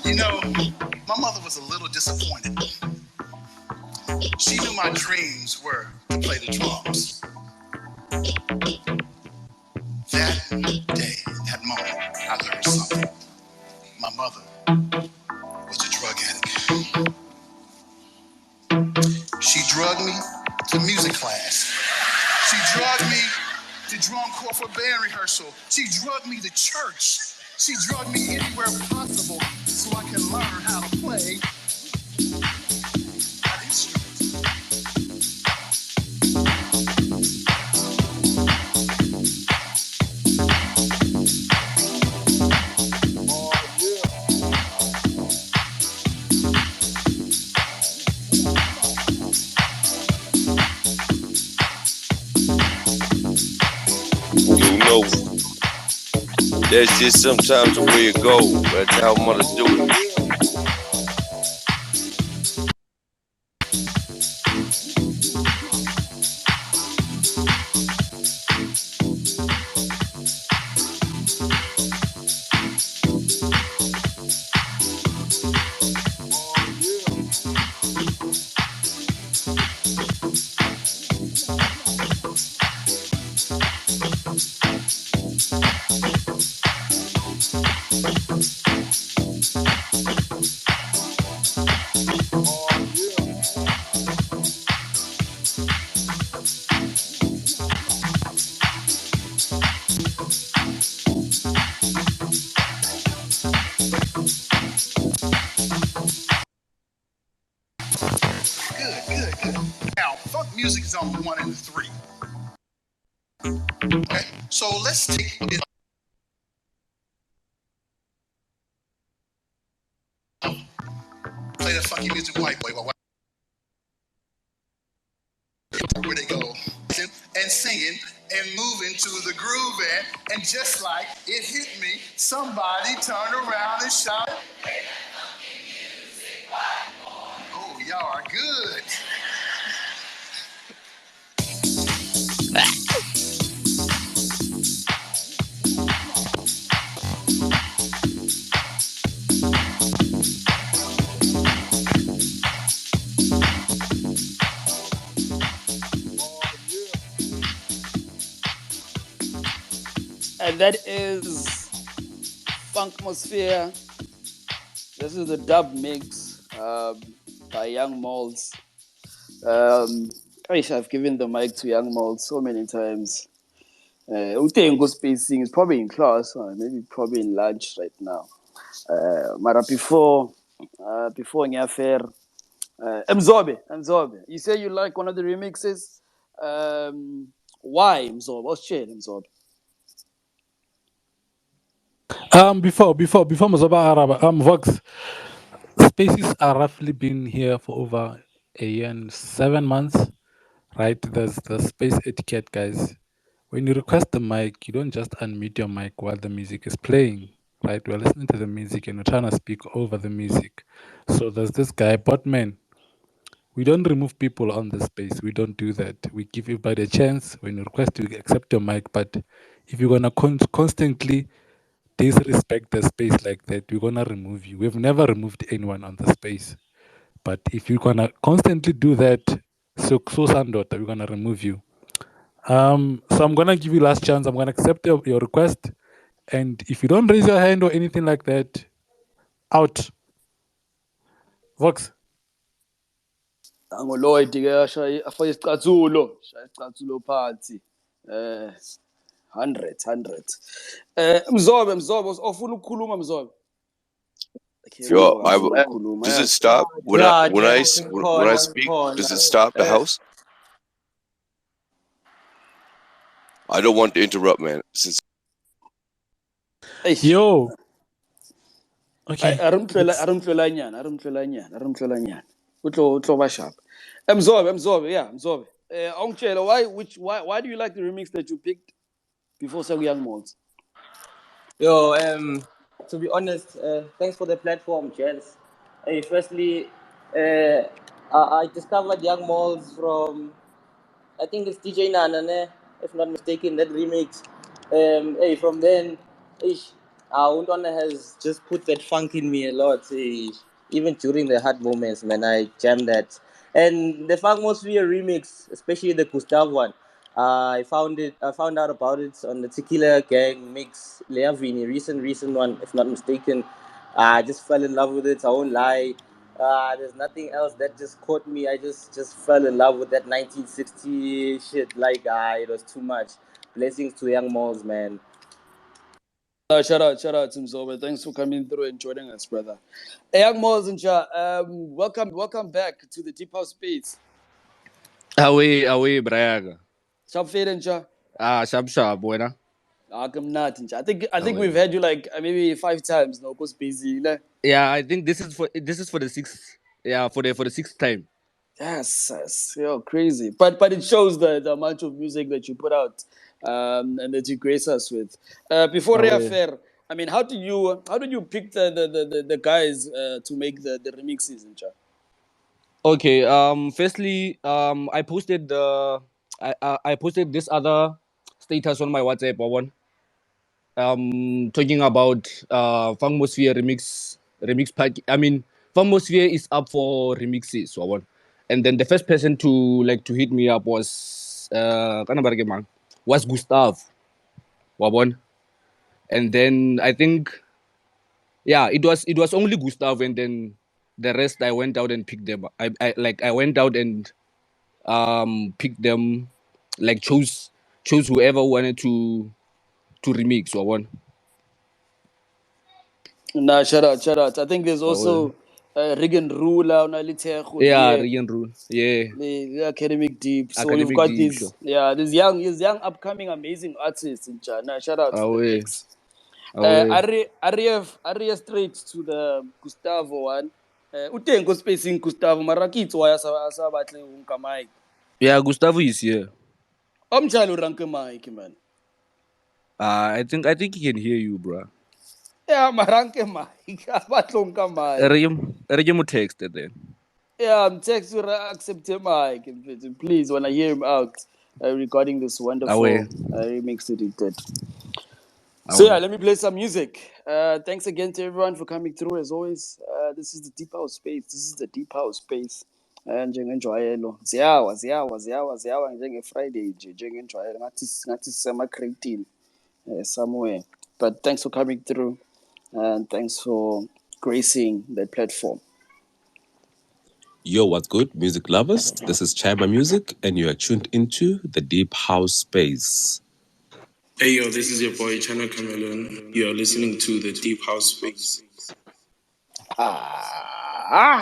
You know, my mother was a little disappointed. She knew my dreams were to play the drums. That day, that moment, I learned something. My mother was a drug addict. She drugged me to music class. She drugged me to drum corps for band rehearsal. She drugged me to church. She drugged me anywhere possible so I can learn how to play that instrument. You know, that's just sometimes the way it goes. That's how mothers do it. Good. Now, funk music is on the 1 and the 3. Okay, so let's take it. Play that funky music, white boy. into the groove and just like it hit me, somebody turned around and shouted, "Oh, y'all are good." And that is Funkmosphere. This is the dub mix by Young Molz. I've given the mic to Young Molz so many times. Utengo spacing is probably in class, maybe probably in lunch right now. Mara before Nyafer, Mzobe. You say you like one of the remixes. Why Mzobe? What's shared Mzobe? Before Mazoba Araba, Vox spaces are roughly been here for over a year and 7 months, right? There's the space etiquette, guys. When you request the mic, you don't just unmute your mic while the music is playing, right? We're listening to the music and we're trying to speak over the music. So there's this guy, Botman. We don't remove people on the space. We don't do that. We give everybody a chance. When you request, you accept your mic. But if you're gonna constantly disrespect the space like that, we're gonna remove you. We've never removed anyone on the space. But if you're gonna constantly do that, so Sandota, we're gonna remove you. So I'm gonna give you last chance. I'm gonna accept your request. And if you don't raise your hand or anything like that, out. Vox. Angoloid ke afake isicathulo phansi. 100. Mzobe ofuna ukukhuluma Mzobe. Okay, Yo, Mzobe angifuna ukukhuluma. does it Yes. stop when Yeah, when I James, when I speak? Does it stop the house? I don't want to interrupt, man. Since Yo. Okay. Arumtlela nyana. Utlo bashap. Mzobe, yeah, Mzobe. Ongitshela why do you like the remix that you picked before Young Molds? Yo, to be honest, thanks for the platform, gents. Hey, firstly, I discovered Young Malls from, I think it's DJ Nana, ne? If not mistaken, that remix. Hey, from then, ish, Untwana has just put that funk in me a lot. Ish. Even during the hard moments, man, I jammed that. And the Funkmosphere remix, especially the Gustav one, I found it. I found out about it on the Tequila Gang mix, Leavini, recent one, if not mistaken. I just fell in love with it. I won't lie. There's nothing else that just caught me. I just fell in love with that 1960 shit. Like, it was too much. Blessings to Young Malls, man. Shout out to Mzobe. Thanks for coming through and joining us, brother. Young Molds and welcome back to the Deep House Space. Away, Braga. Sharp fade and Sharp, buena. I'm not. I think we've had you like maybe 5 times now, cause busy. Yeah, I think this is for the sixth. Yeah, for the sixth time. Yes, yo, crazy. But it shows the amount of music that you put out, and that you grace us with. Before Rea Fair, I mean, how did you pick the guys to make the remixes and chat? Okay. Firstly, I posted I posted this other status on my WhatsApp one. Talking about Funkmosphere remix pack. I mean, Funkmosphere is up for remixes, so one. And then the first person to hit me up was was Gustav, wabon. And then I think, yeah, it was only Gustav, and then the rest I went out and picked them. I went out and picked them, like chose whoever wanted to remix or one. Nah, shout out. I think there's also Regan Rula on Yeah, Rian Rule. Yeah. the academic deep. So you've Academic got deep, these sure. these young upcoming amazing artists in China. Shout out to the Away. mix. Aria straight to the Gustavo one. Utengo spacing Gustavo Marakito asabatle unkamai. Yeah, Gustavo is here. Omchalo ranke mic man. I think he can hear you, bro. Yeah, maranke mic. Abatlonka mic. Erege text then. Yeah, I'm texting accept Mike. Please, when I hear him out regarding this Away. wonderful remix that he did. So Away. yeah, let me play some music. Thanks again to everyone for coming through. As always, this is the Deep House Space. This is the Deep House Space. Njengenjwayelo ziyawa njenge-Friday nje njengenjwayelo ngathi sisema-creatini somewhere. But thanks for coming through and thanks for gracing the platform. Yo, what's good, music lovers? This is Chima Music, and you are tuned into the Deep House Space. Hey, yo, this is your boy Chana Cameron. You are listening to the Deep House Space. Ah.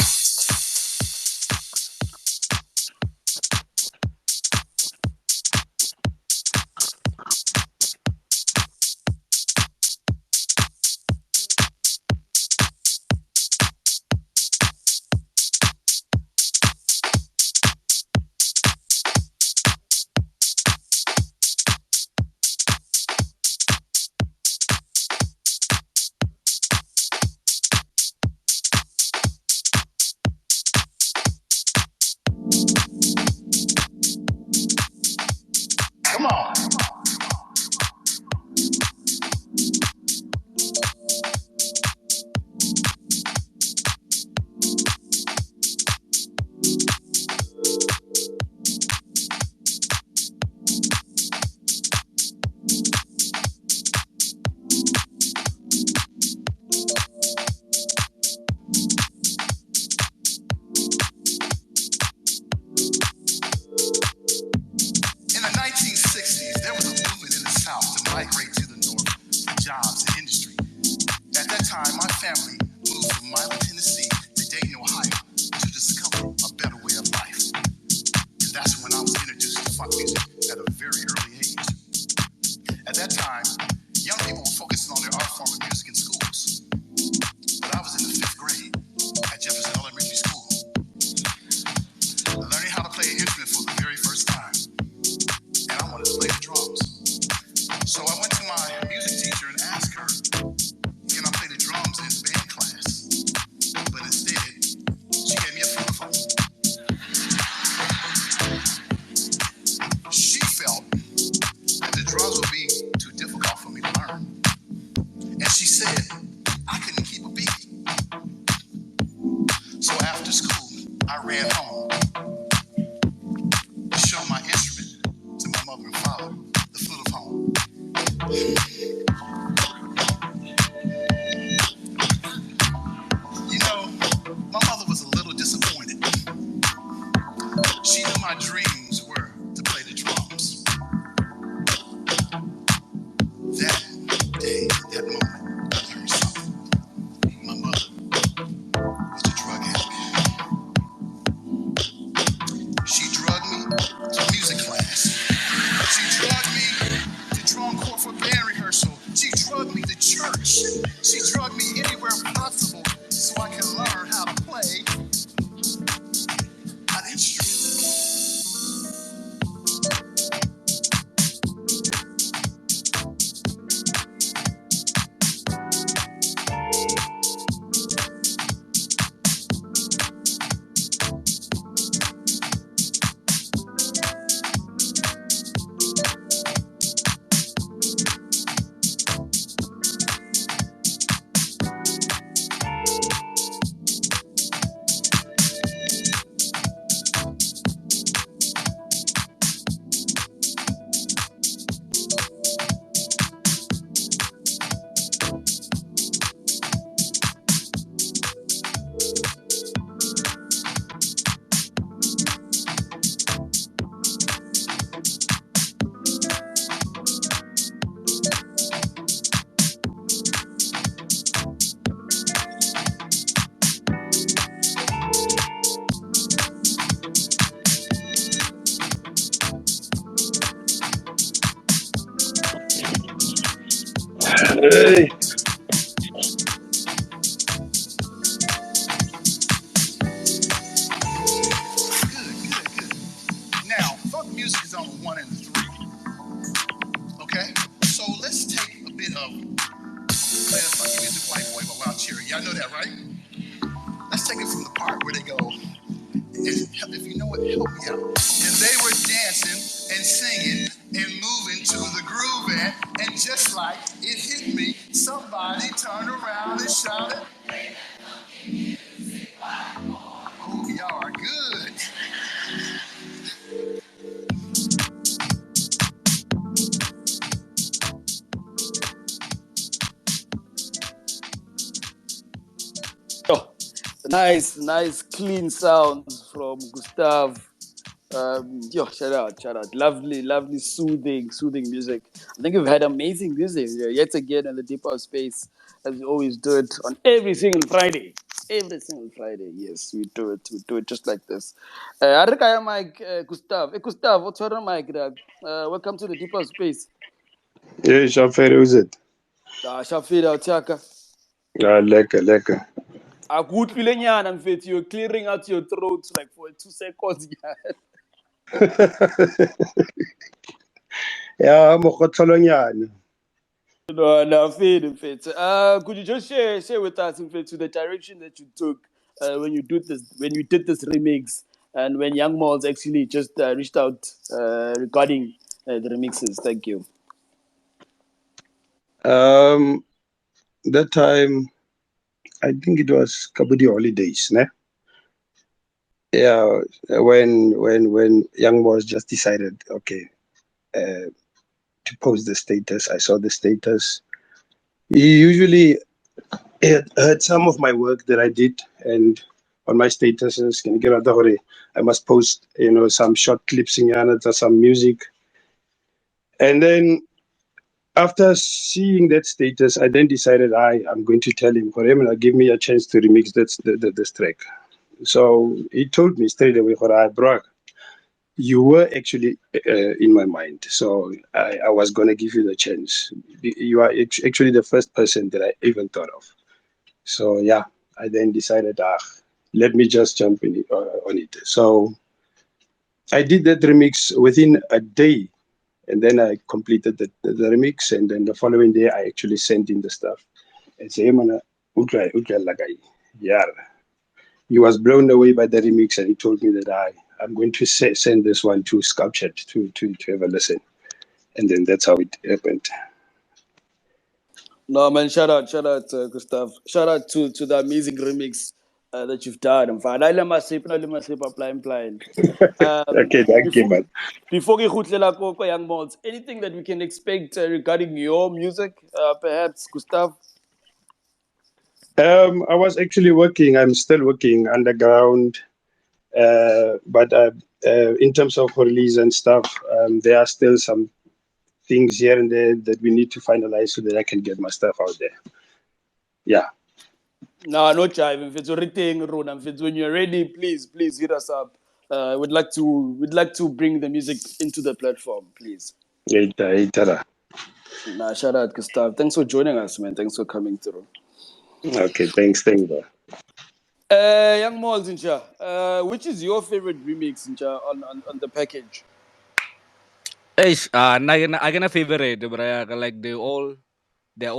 Hey. Now, funk music is on the 1 and the 3. Okay? So let's let's take it from the part where they go, if you know what, help me out. And they were dancing and singing and moving to the groove, and just like it hit me, somebody turned around and shouted, "Oh, y'all are good." Oh, nice, clean sounds from Gustav. Shout out. Lovely, soothing music. I think we've had amazing music yet again in the Deep House space, as we always do it on every single Friday. Every single Friday, yes, we do it. We do it just like this. I think I am Mike Gustav. Hey, Gustav, what's your Mike? Welcome to the Deep House space. Yeah, Shafir, who's it? Shafira Otiaka. Lekker. Akutlile nyana mfethu, you're clearing out your throat like for 2 seconds. Yeah, mokgotholonyana. No, fit. Could you just share with us, in fact, the direction that you took when you did this remix, and when Young Malls actually just reached out regarding the remixes? Thank you. That time, I think it was Kabudi holidays, ne? Yeah, when Young was just decided, okay, to post the status. I saw the status. He usually had heard some of my work that I did, and on my statuses, can you get out the hurry? I must post, some short clips in Yanata, some music, and then after seeing that status, I then decided I'm going to tell him, give me a chance to remix this track. So he told me straight away, bro, you were actually in my mind. So I was going to give you the chance. You are actually the first person that I even thought of. So yeah, I then decided, let me just jump on it. So I did that remix within a day. And then I completed the remix, and then the following day I actually sent in the stuff. And say, "Man, ultra lagai." Yeah, he was blown away by the remix, and he told me that I'm going to send this one to Sculpture to have a listen. And then that's how it happened. No, man, shout out, Gustav. Shout out to the amazing remix that you've done. In fact, I let my sip, apply. Okay, thank you, Before man. before we go Young Malls, anything that we can expect regarding your music, perhaps, Gustav? I was actually working. I'm still working underground, but in terms of release and stuff, there are still some things here and there that we need to finalize so that I can get my stuff out there. Yeah. No jive. If it's everything, Ron, if it's when you're ready, please hit us up. We'd like to bring the music into the platform, please. Later. Nah, shout out, Gustav. Thanks for joining us, man. Thanks for coming through. Okay, thanks, bro. Young Malls, which is your favorite remix, on the package? I can favorite, bro. Like they're all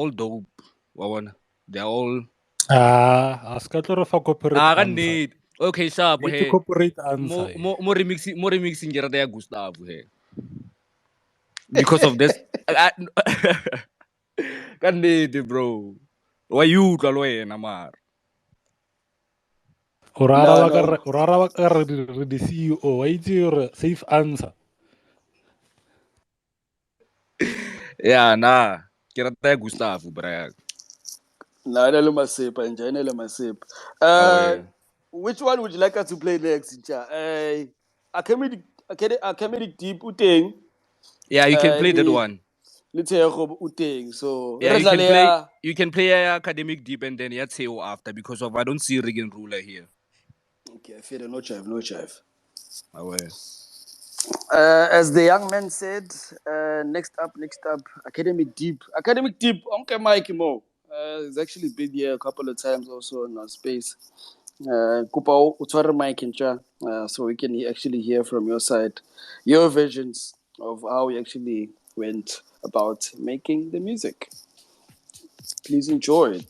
dope. Wawan. They're all Askatlo fa corporate kan answer. need. Okay, sharp. Need to Hey, corporate answer. more remixing jara there Gustavo. Hey, because of this. Kan need, bro. Why you kalwe namar? Urara No, waka no. the CEO. Why is your safe answer? Yeah, nah. Kira tayo Gustavo, bro. No, no, masip, enjoy no masip. Oh yeah. Which one would you like us to play next, academic deep uteng. Yeah, you can play that Le one. uteng. So Yeah, Rezalea. you can play academic deep and then Yatseo after because of I don't see Regan ruler here. Okay, fair, no chive. Oh yeah. As the young man said, next up, Academic Deep. Academic Deep, Uncle Mike Mo. He's actually been here a couple of times also in our space. Kupa utware Mike Incha, so we can actually hear from your side, your visions of how we actually went about making the music. Please enjoy it.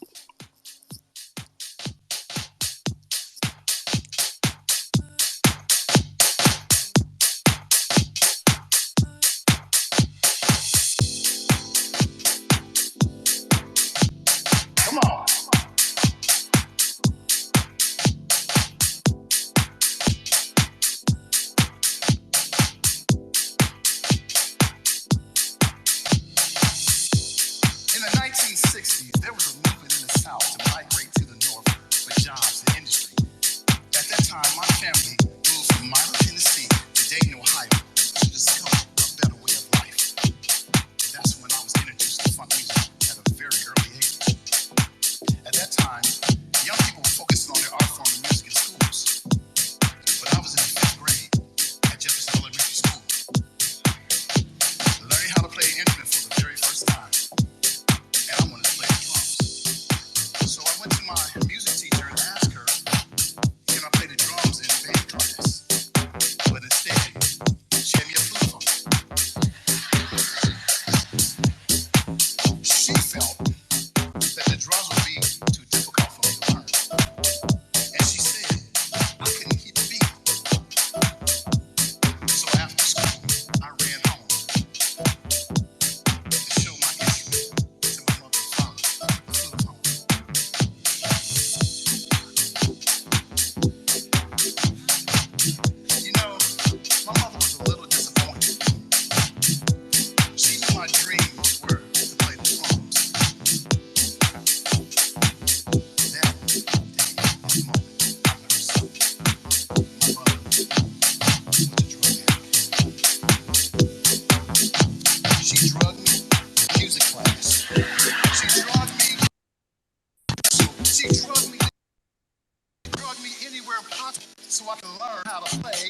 so I can learn how to play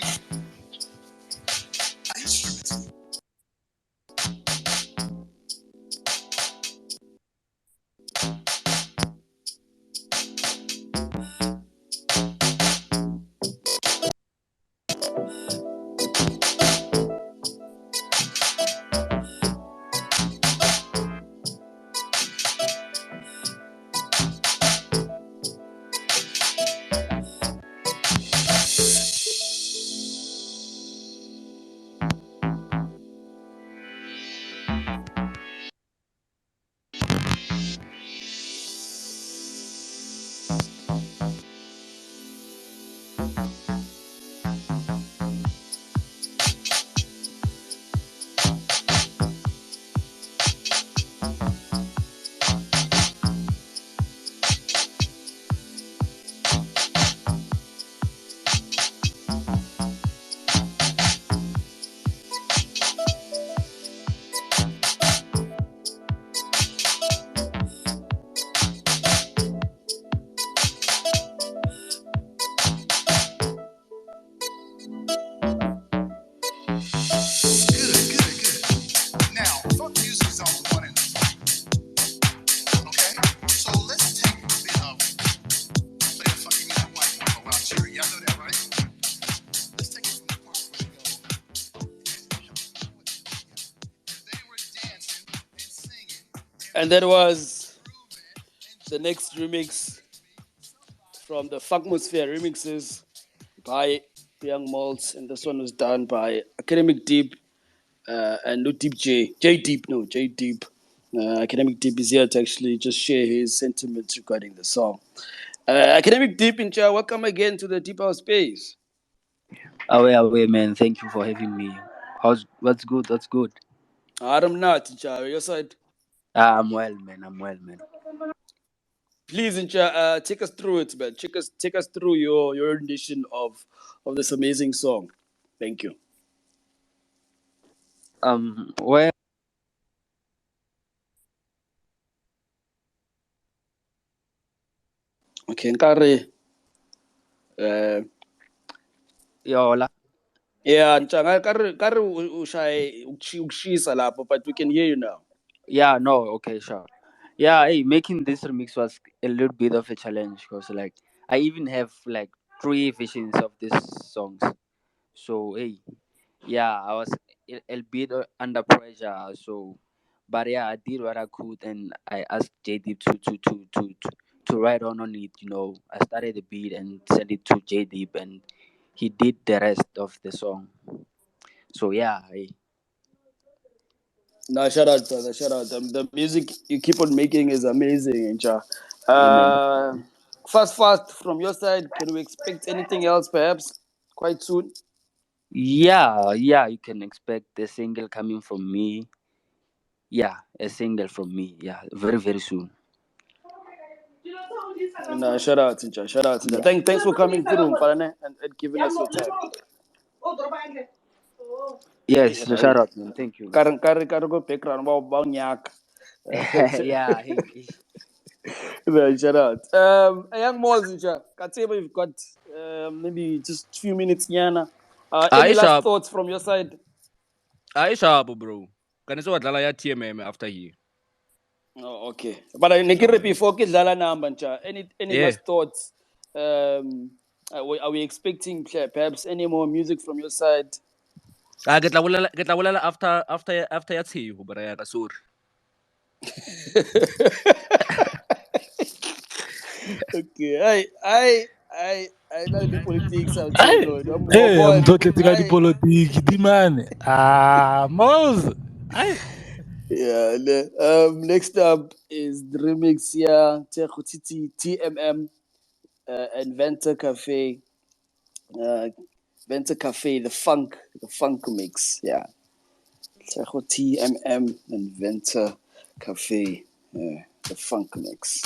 instruments. And that was the next remix from the Funkmosphere remixes by Young Molz, and this one was done by Academic Deep and no Deep J Deep, no J Deep. Academic Deep is here to actually just share his sentiments regarding the song. Academic Deep, in chat, welcome again to the Deep House Space. Away, man. Thank you for having me. What's good? What's good? I'm not, in chat. Your side. I'm well, man. Please, in chat, take us through it, man. Take us through your rendition of this amazing song. Thank you. Well, Okay, Nkari. Yola. Yeah, Nchanga, Kari ushaye ukshisa lapho, but we can hear you now. Yeah, no, okay, sure. Yeah, hey, making this remix was a little bit of a challenge because, like, I even have like 3 versions of these songs. So, hey, yeah, I was a bit under pressure. So, but yeah, I did what I could, and I asked JD to write on it. I started the beat and sent it to JD, and he did the rest of the song. So yeah, No, shout out, brother. Shout out. The music you keep on making is amazing, Ncha. amen. Fast from your side. Can we expect anything else, perhaps, quite soon? Yeah, you can expect a single coming from me. Yeah, a single from me. Yeah, very very soon. No, shout out, Ncha. Shout out, Ncha. Yeah. Thanks for coming through, Mfalane, and giving us your time. Yes, Yeah, so shout out, man. Thank you. Kari go background about nyak. Yeah. No, shout out. A young Moz, Ncha. Katseba, you've got maybe just a few minutes, Yana. Any last Aisha, thoughts from your side? Aisha, bro. Can you say what ya TMM after here? Oh, okay. But I negere before kidlala number, Ncha. Any Yeah. last thoughts? Are we expecting perhaps any more music from your side? Get la bolela after ya tsheho, bro ya ka sorry. Okay. I know the politics. I'll tell you. Hey, I'm totally taking the politics, the man. Moz. Yeah. Next up is the remix here. TMM, and Venter Cafe. Venter Cafe, the funk mix. Yeah. TMM and Venter Cafe, the funk mix.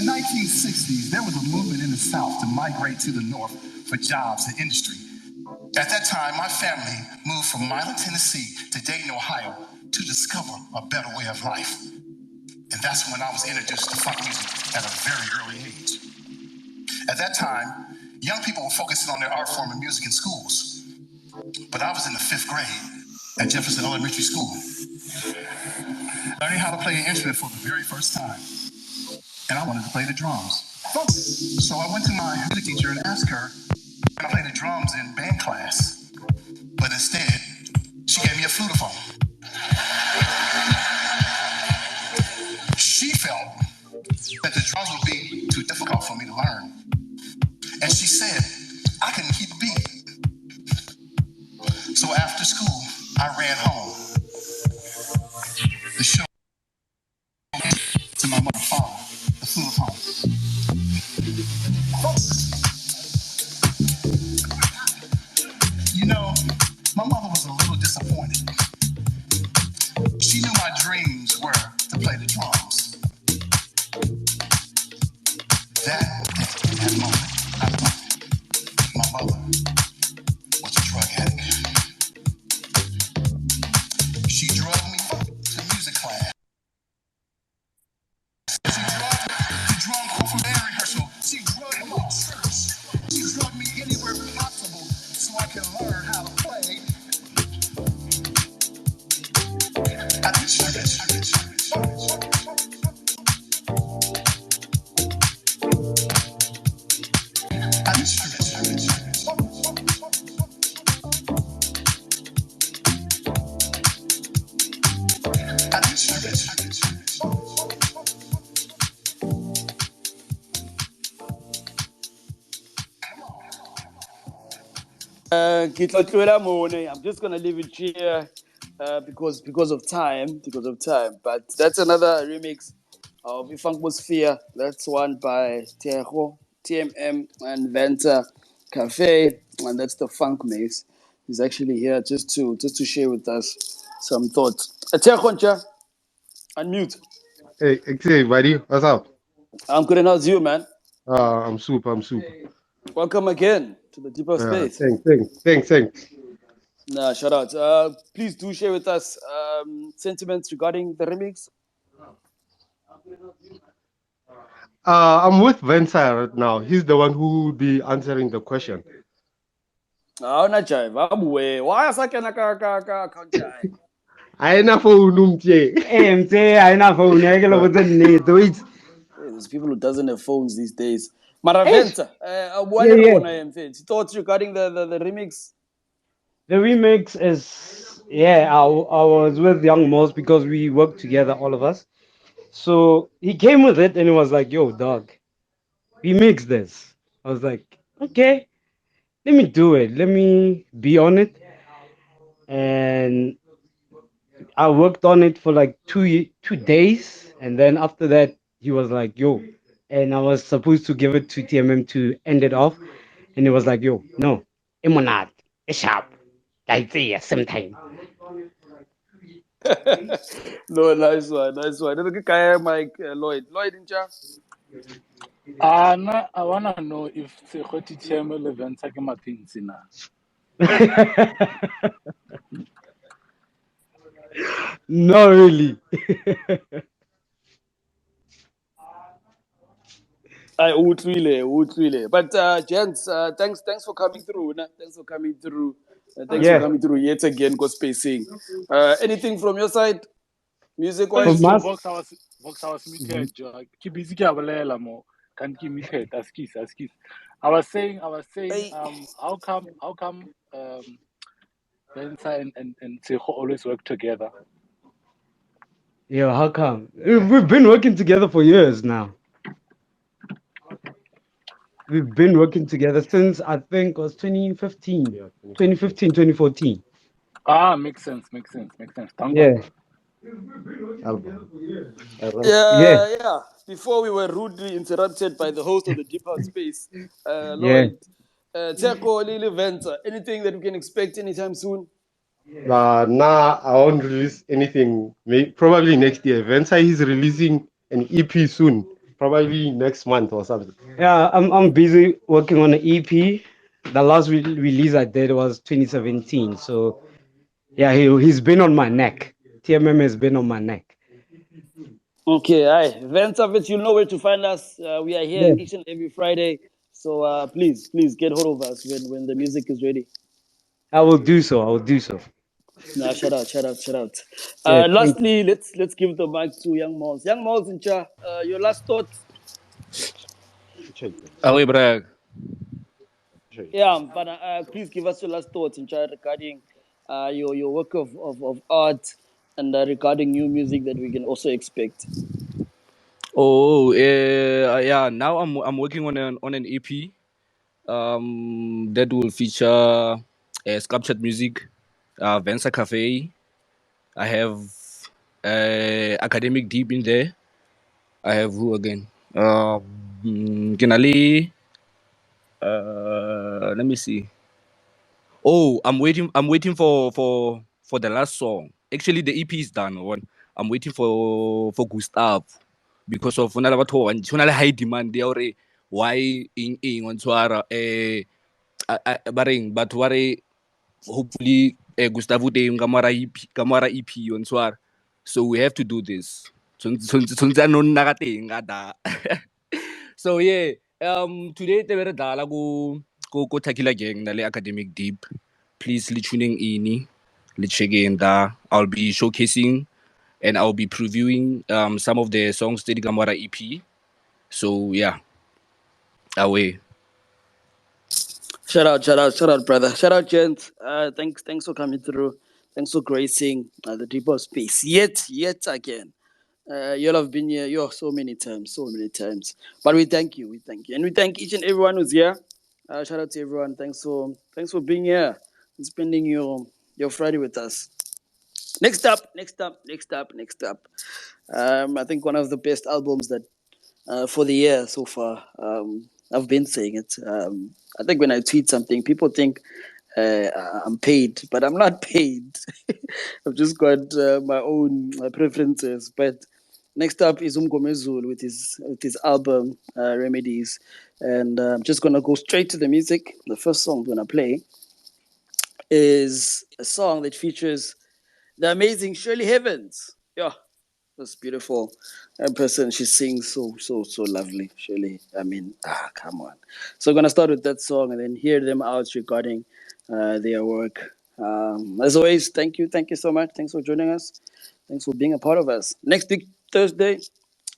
the 1960s, there was a movement in the South to migrate to the North for jobs and industry. At that time, my family moved from Milan, Tennessee to Dayton, Ohio to discover a better way of life. And that's when I was introduced to funk music at a very early age. At that time, young people were focusing on their art form and music in schools. But I was in the 5th grade at Jefferson Elementary School, learning how to play an instrument for the very first time. And I wanted to play the drums. So I went to my music teacher and asked her, can I play the drums in band class? But instead, she gave me a flutophone. She felt that the drums would be too difficult for me to learn. And she said, I couldn't keep a beat. So after school, I ran home to show to my mother and father the flutophone. You know, my mother was a little disappointed. She knew my dreams were to play the drums. That moment, I thought my mother was a drug addict. She drugged me to music class. She drugged me to drum corps band rehearsal. She drugged me to church. She drugged me anywhere possible so I can learn how to play at the church. I'm just gonna leave it here because of time. But that's another remix of Ifankosphere. That's one by Tejo, TMM, and Venta Cafe, and that's the funk mix. He's actually here just to share with us some thoughts. Tejo, Ncha, unmute. Hey, buddy, what's up? I'm good, and how's you, man? I'm super. Welcome again to the deeper space. Thanks. Nah, shout out. Please do share with us sentiments regarding the remix. I'm with Vensa right now. He's the one who will be answering the question. Why is that? Aina phone umtye. Aina phone There's people who doesn't have phones these days. Maraventa, thoughts regarding the remix? The remix is, I was with Young Moz because we worked together, all of us. So he came with it and he was like, yo, dog, remix this. I was like, okay, let me do it. Let me be on it. And I worked on it for like 2 days. And then after that, he was like, yo. And I was supposed to give it to TMM to end it off. And he was like, yo, no, Emonat, it's sharp. I see same time. No, nice one. Look at Mike Lloyd. Lloyd in chat. I wanna know if Sekgoti TML events are Martins na. Not really. But gents, thanks for coming through. Thanks for coming through. Thanks for coming through yet again. Go spacing. Anything from your side, music wise? Vox I was muted. Keep busy mo. Can't keep muted. Askis. I was saying how come Benza and Seho always work together? Yeah, how come? We've been working together for years now. We've been working together since I think it was 2014. Makes sense. Thank Yeah. Yeah. Before we were rudely interrupted by the host of the Deep House Space, Lloyd. Teko, Lily Venta, anything that we can expect anytime soon? Nah, I won't release anything. Probably next year. Vensa is releasing an EP soon. probably next month or something. Yeah, I'm busy working on an EP. The last release I did was 2017. So yeah, he's been on my neck. TMM has been on my neck. Okay, hi. Van Savage, you know where to find us. We are here Yeah, each and every Friday. So please get hold of us when the music is ready. I will do so. I will do so. Nah, shout out. Yeah, thank you. Lastly, let's give the mic to Young Malls. Young Malls, your last thoughts. Check. Away, brag. Check. Yeah, but please give us your last thoughts regarding your work of art and regarding new music that we can also expect. Oh, yeah. Now I'm working on an EP. That will feature sculptured music, Venza Cafe. I have academic deep in there. I have who again? Kinali. Let me see. Oh, I'm waiting for the last song. Actually, the EP is done. One. I'm waiting for Gustav because of another high demand. They already why in on Suara baring but ware hopefully Gustavo de Gamara EP on Suara. So we have to do this. So yeah, today te bere dala go takila gang na le academic deep. Please li tuning in, li check in da. I'll be showcasing and I'll be previewing some of the songs to the Gamara EP. So yeah, away. Shout out, brother. Shout out, gents. Thanks for coming through. Thanks for gracing the deeper space. Yet again. Y'all have been here so many times. But we thank you, and we thank each and everyone who's here. Shout out to everyone. Thanks for being here and spending your Friday with us. Next up. I think one of the best albums that for the year so far. I've been saying it. I think when I tweet something, people think I'm paid, but I'm not paid. I've just got my own preferences. But next up is UMNGOMEZULU with his album Remedies, and I'm just gonna go straight to the music. The first song I'm gonna play is a song that features the amazing Shirley Heavens. Yeah, that's beautiful person. She sings so lovely. Shirley, I mean, come on. So I'm gonna start with that song and then hear them out regarding their work. As always, thank you so much. Thanks for joining us. Thanks for being a part of us. Next week Thursday,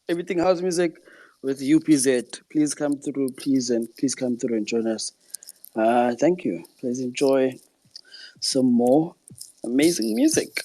everything house music with UPZ. Please come through, please come through and join us. Thank you. Please enjoy some more amazing music.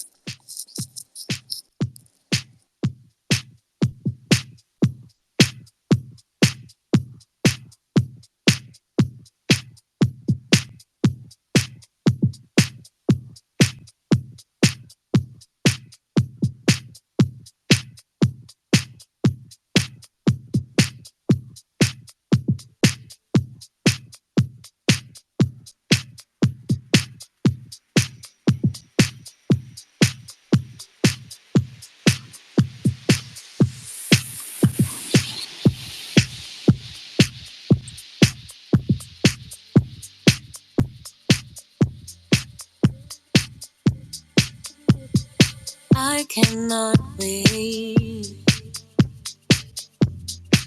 I cannot wait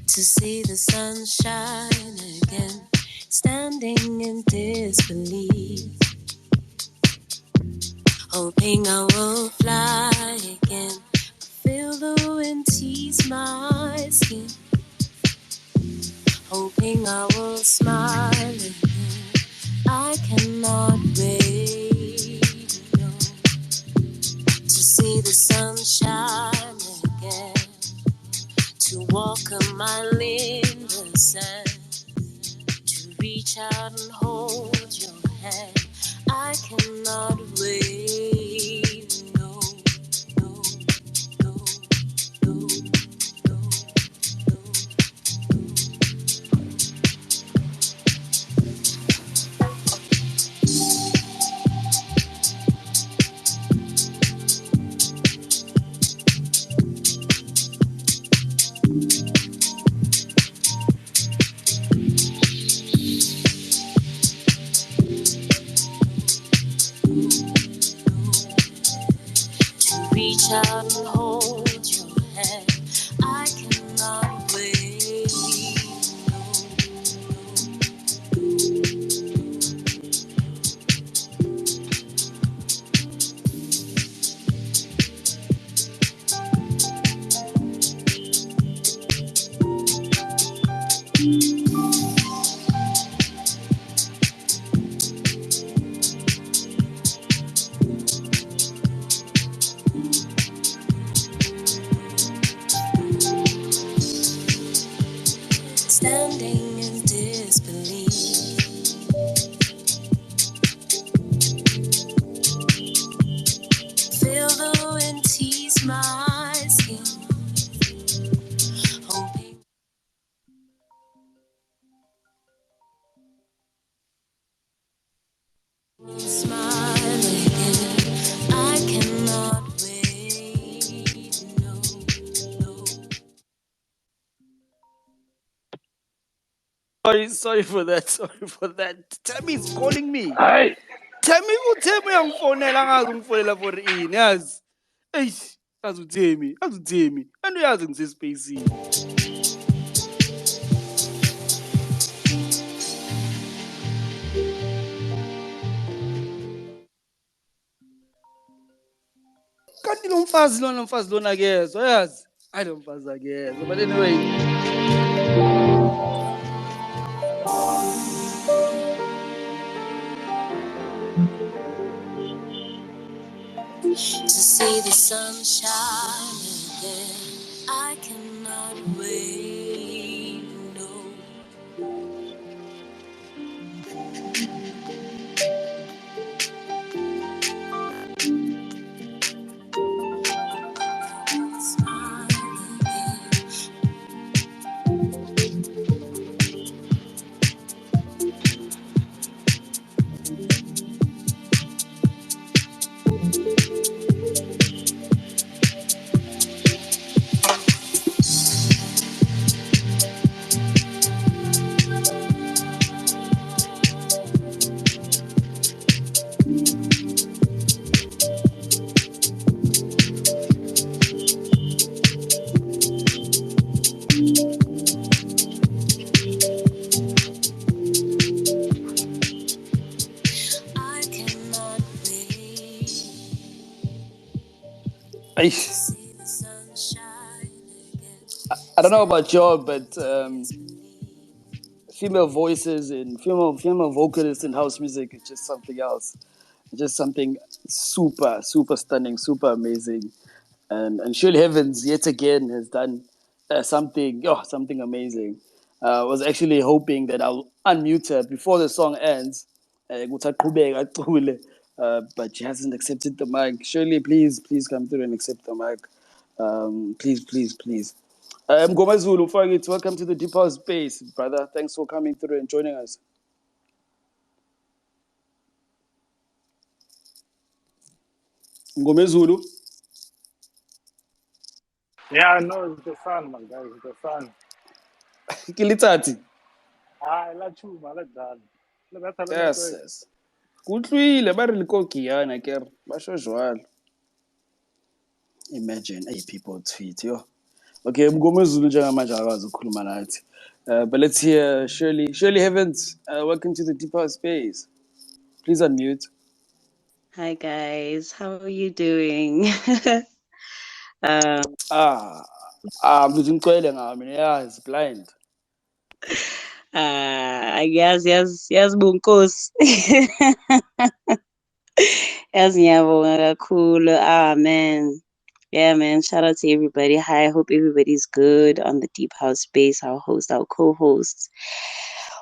to see the sun shine again, standing in disbelief, hoping I will fly again. Feel the wind tease my skin, hoping I will smile again. I cannot wait, no, to see the sun shine again, to walk a mile in the sand, to reach out and hold your hand. I cannot wait, no, no, no, no, no, reach out and hold your hand. I cannot wait. Standing in disbelief, feel the wind tease my skin, hoping you'll smile again. I cannot wait. No, no. Sorry for that. Sorry for that. Tammy's calling me. Hi. Tammy angifonela angazi ungifonela for ini yazi. Eish, azuthemi Andu yazi ngisespacini. Kanti lo mfazi lona akezwa yazi. Hayi lo mfazi akezwa. But anyway, To see the sunshine again, I cannot wait. No. Smile again. I cannot wait to eish. see the sunshine again. I don't know about y'all, but female voices and female vocalists in house music is just something else. Just something super stunning, super amazing. And Shirley Heavens yet again has done something amazing. I was actually hoping that I'll unmute her before the song ends. Ukuthi aqhubeke acule. But she hasn't accepted the mic. Shirley, please come through and accept the mic. Please. Mngomezulu, Mfowethu, welcome to the Deep House Space, brother. Thanks for coming through and joining us. Mngomezulu, Yeah, no, it's the sun, my guy. It's the sun. Kilitati. La chuma, la dal. Le better le network. Yes. Kutlwile ba re le ko Giyana kere ba sho jwalo. Imagine people tweet yo. Okay, Mngomezulu njengamanje akwazi ukukhuluma nathi. But let's hear Shirley. Shirley Heavens, welcome to the Deep House Space. Please unmute. Hi guys, how are you doing? um, Ngizimcwele ngami yazi blind. yes, Bunkosi. Yes, ngiyabonga kakhulu. Man. Yeah, man. Shout out to everybody. Hi, I hope everybody's good on the Deep House Space, our host, our co-hosts,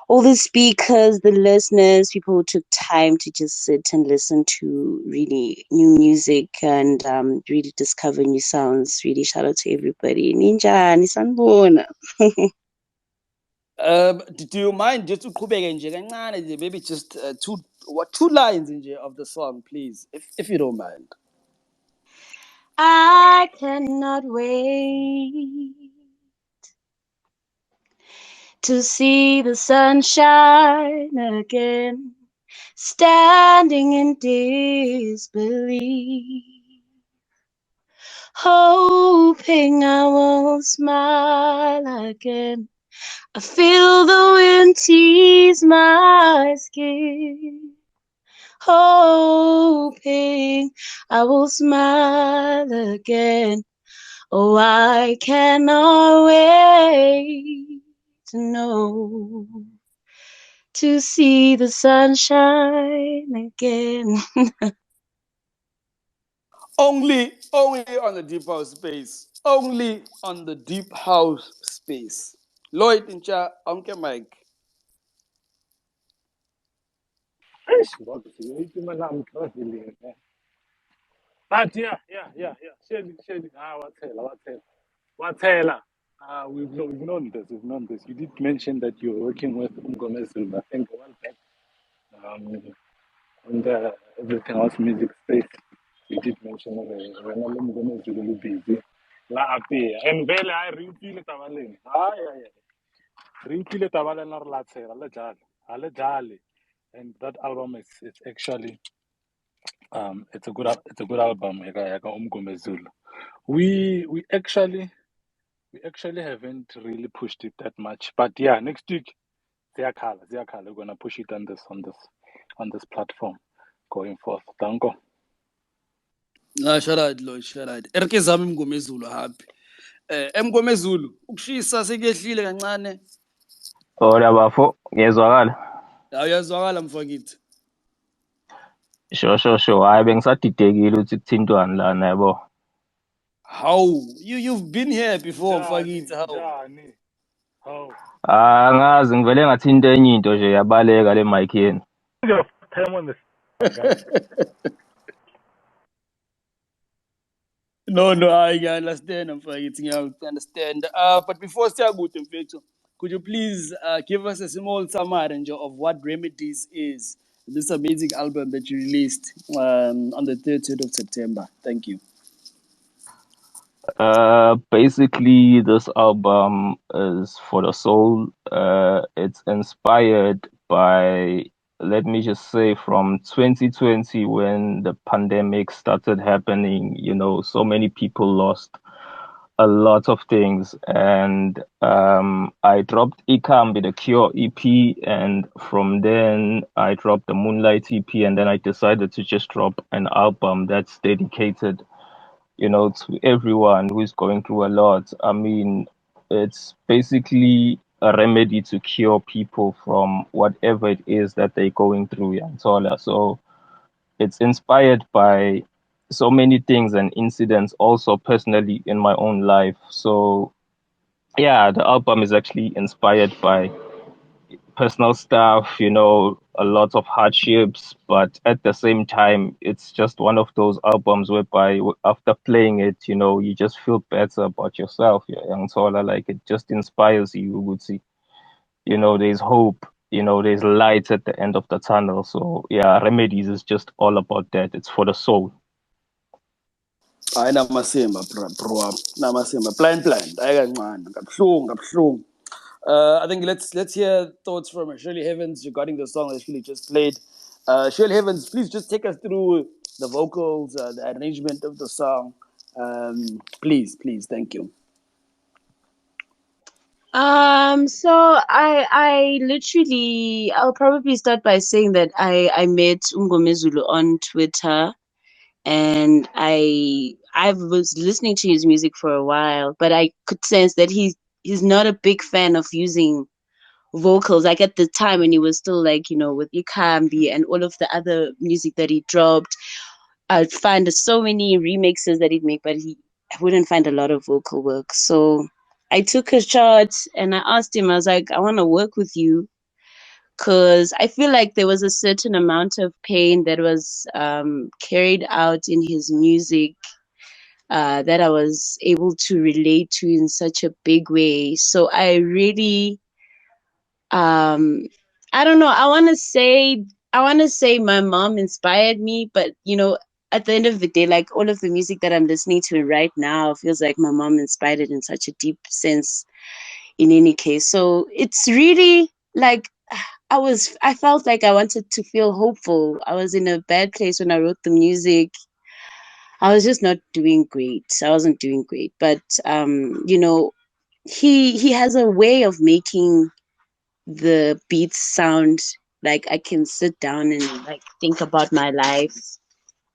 all the speakers, the listeners, people who took time to just sit and listen to really new music and really discover new sounds. Really shout out to everybody. Ninja, nisanbona. Do you mind just uqhubeke nje kancane nje, maybe just two lines nje of the song, please, if you don't mind. I cannot wait to see the sunshine again, standing in disbelief, hoping I will smile again. I feel the wind tease my skin, hoping I will smile again. Oh, I cannot wait to know, to see the sunshine again. Only on the deep house space. Only on the deep house space. Lloyd Incha, Uncle Mike. Eish, Bob, siyoyithi imali yami traveling, man. But yeah. Shelly. Wathela. We've known this. You did mention that you're working with UMNGOMEZULU, I think, a while back, um, on the everything else music space. You did mention when UMNGOMEZULU busy. La ape, and vele I rinkile tabaleng. Ay. Rinkile tabaleng la re la tshela, le jale. And that album is actually it's a good album, yaka UMNGOMEZULU. We actually haven't really pushed it that much, but yeah, next week, Ziyakhala, we're gonna push it on this platform going forth. Danko. Sharad Lloyd, sharad. Erke zami Mngomezulu happy. Mngomezulu, ukushisa sekuyehlile kancane. Hola bafo, ngiyezwakala. Uyazwakala mfakathi. Sure. Hayi bengisadidekile ukuthi kuthintwane lana yabo. How? You've been here before mfakathi, how? Jani. How? Angazi ngivele ngathinta enye into nje yabaleka le mic yenu. Time on this, guys. No, I understand, mfakathi, I understand. But before siyakude mfethu, could you please give us a small summary nje of what Remedies is? This amazing album that you released on the 30th of September. Thank you. Basically this album is for the soul. It's inspired by, let me just say, from 2020 when the pandemic started happening, so many people lost a lot of things, and I dropped Ikambi, the Cure EP, and from then I dropped the Moonlight EP, and then I decided to just drop an album that's dedicated, to everyone who's going through a lot. I mean, it's basically a remedy to cure people from whatever it is that they're going through, Yantola. So it's inspired by so many things and incidents also personally in my own life. So yeah, the album is actually inspired by personal stuff, a lot of hardships, but at the same time it's just one of those albums whereby after playing it, you just feel better about yourself. Yeah, and so like it just inspires you, would see, there's hope, there's light at the end of the tunnel. So yeah, Remedies is just all about that. It's for the soul. Hayi namasimba bro. Namasimba. Blind. Hayi kancane. Kabuhlungu. I think let's hear thoughts from Shirley Heavens regarding the song that Shirley just played. Shirley Heavens, please just take us through the vocals, the arrangement of the song. Please, thank you. So I literally, I'll probably start by saying that I met UMNGOMEZULU on Twitter, and I was listening to his music for a while, but I could sense that he's not a big fan of using vocals. Like at the time when he was still like, with Ikambi and all of the other music that he dropped, I'd find so many remixes that he'd make, but I wouldn't find a lot of vocal work. So I took a shot and I asked him, I was like, I want to work with you because I feel like there was a certain amount of pain that was carried out in his music that I was able to relate to in such a big way. So I really, I don't know. I want to say my mom inspired me, but at the end of the day, like all of the music that I'm listening to right now feels like my mom inspired it in such a deep sense in any case. So it's really like I felt like I wanted to feel hopeful. I was in a bad place when I wrote the music. I was just not doing great. I wasn't doing great. But he has a way of making the beats sound like I can sit down and like think about my life,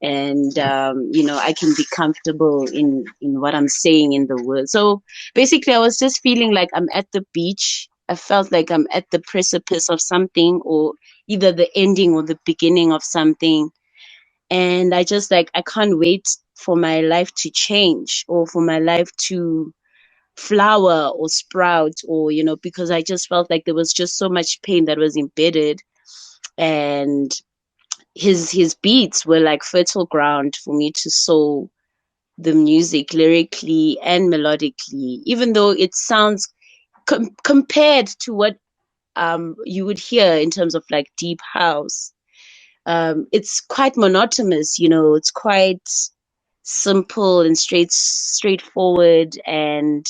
and I can be comfortable in what I'm saying in the words. So basically I was just feeling like I'm at the beach. I felt like I'm at the precipice of something, or either the ending or the beginning of something. And I just like, I can't wait for my life to change, or for my life to flower or sprout, or because I just felt like there was just so much pain that was embedded. And his beats were like fertile ground for me to sow the music lyrically and melodically, even though it sounds compared to what you would hear in terms of like deep house. It's quite monotonous, it's quite simple and straightforward, and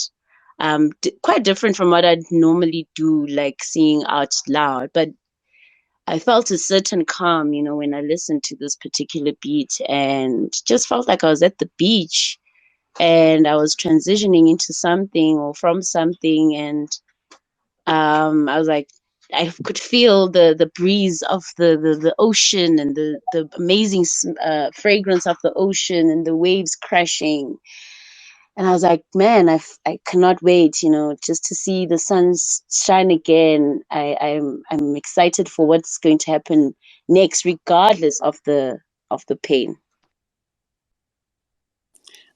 quite different from what I'd normally do, like singing out loud. But I felt a certain calm, when I listened to this particular beat, and just felt like I was at the beach and I was transitioning into something or from something. And I was like, I could feel the breeze of the ocean, and the amazing fragrance of the ocean, and the waves crashing. And I was like, man, I cannot wait, just to see the sun shine again. I'm excited for what's going to happen next, regardless of the pain.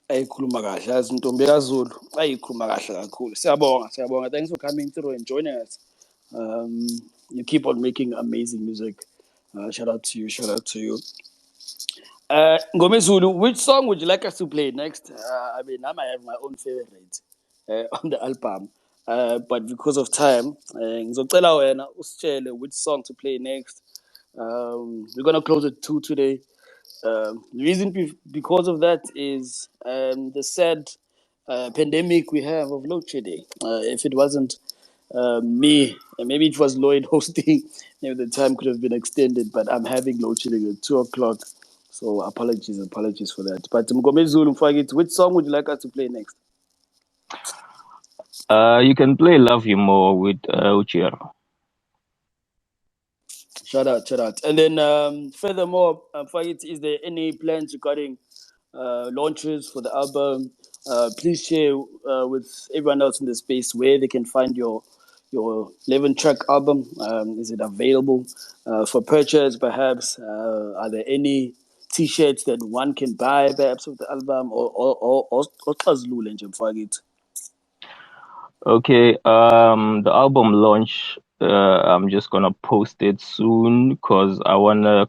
ayikhuluma kahle yazi intombi kaZulu ayikhuluma kahle kakhulu. Siyabonga, thanks for coming through and joining us. You keep on making amazing music. Shout out to you. Ngomezulu, which song would you like us to play next? I mean, I might have my own favorite on the album, but because of time, ngizocela wena usitshele which song to play next. We're gonna close at 2 today. The reason because of that is the sad pandemic we have of load shedding. If it wasn't me, and maybe it was Lloyd hosting, maybe the time could have been extended, but I'm having load shedding at 2 o'clock. So apologies for that. But Mgomezulu, which song would you like us to play next? You can play Love You More with Uchiro. Shout out. And then furthermore, is there any plans regarding launches for the album? Please share with everyone else in the space where they can find your 11-track album. Is it available for purchase, perhaps? Are there any T-shirts that one can buy, perhaps, of the album, or xazulule nje mfowethu? Okay, the album launch, I'm just gonna post it soon because I wanna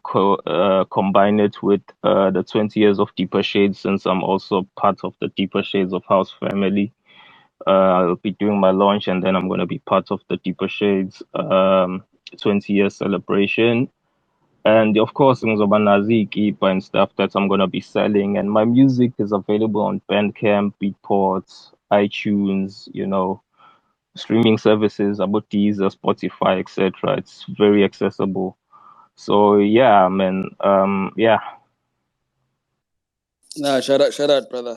combine it with the 20 years of Deeper Shades, since I'm also part of the Deeper Shades of House family. I'll be doing my launch, and then I'm gonna be part of the Deeper Shades 20-year celebration. And of course, Ngzobanaziki and stuff that I'm gonna be selling, and my music is available on Bandcamp, Beatport, iTunes, streaming services about Deezer, Spotify, etc. It's very accessible. So yeah, man. Yeah. Nah, shout out, brother.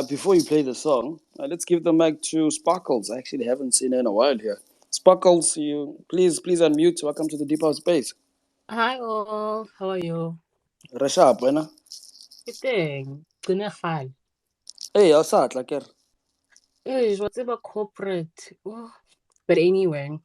Before you play the song, let's give the mic to Sparkles. I actually haven't seen her in a while here. Sparkles, you please unmute. Welcome to the Deep House Space. Hi all, how are you? Rashab, wena. Good thing. Kunefal. Hey, outside, like her. What's about corporate? Oh. But anyway,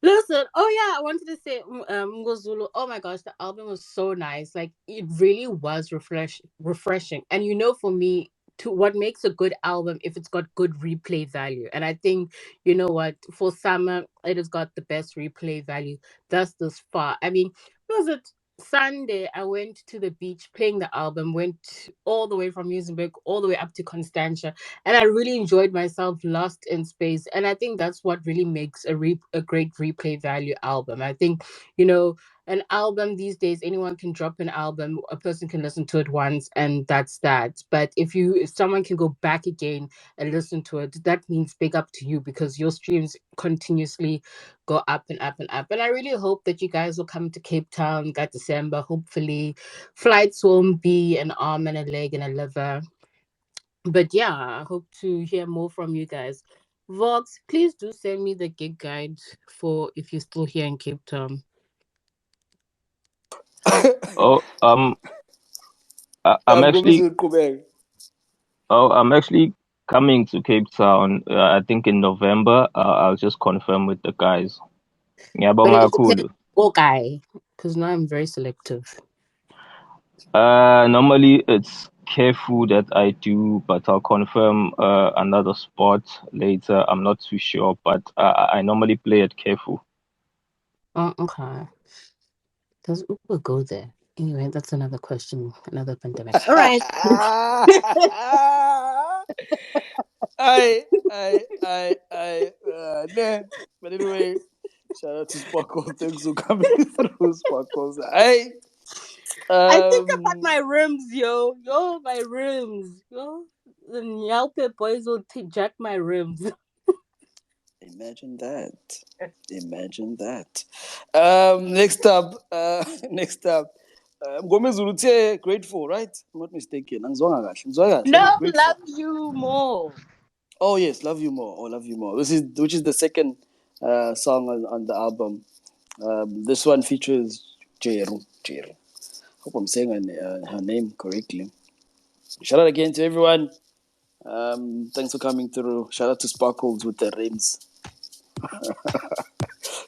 listen. Oh yeah, I wanted to say, Ngozulu. Oh my gosh, the album was so nice. Like it really was refreshing. And for me, to what makes a good album if it's got good replay value. And I think what, for summer it has got the best replay value thus this far. I mean, was it Sunday? I went to the beach playing the album, went all the way from Musenberg all the way up to Constantia, and I really enjoyed myself, lost in space. And I think that's what really makes a great replay value album. I think an album these days, anyone can drop an album, a person can listen to it once, and that's that. But if someone can go back again and listen to it, that means big up to you, because your streams continuously go up and up and up. And I really hope that you guys will come to Cape Town that December. Hopefully flights won't be an arm and a leg and a liver. But yeah, I hope to hear more from you guys. Vox, please do send me the gig guide for if you're still here in Cape Town. Oh, I'm actually I'm actually coming to Cape Town. I think in November. I'll just confirm with the guys. But Ngiyabonga is it kakhulu. okay? Because now I'm very selective. Normally it's Careful that I do, but I'll confirm another spot later. I'm not too sure, but I normally play at Careful. Oh, okay. Does Uber go there? Anyway, that's another question, another pandemic. All right. Nah. But anyway, shout out to Sparkle. Thanks for coming through, Sparkles. Hey. I think about my rims, yo. Yo, my rims. Yo. The Nyalpe boys will jack my rims. Imagine that. Imagine that. Next up, Mngomezulu uthe grateful, right? I'm not mistaken. Angizwanga kahle. Ngizwa kahle, No, grateful. love you more. Oh yes, love you more. Oh, love you more. Which is the second song on the album. This one features Jeru. Jeru. Hope I'm saying her name correctly. Shout out again to everyone. Thanks for coming through. Shout out to Sparkles with the rims.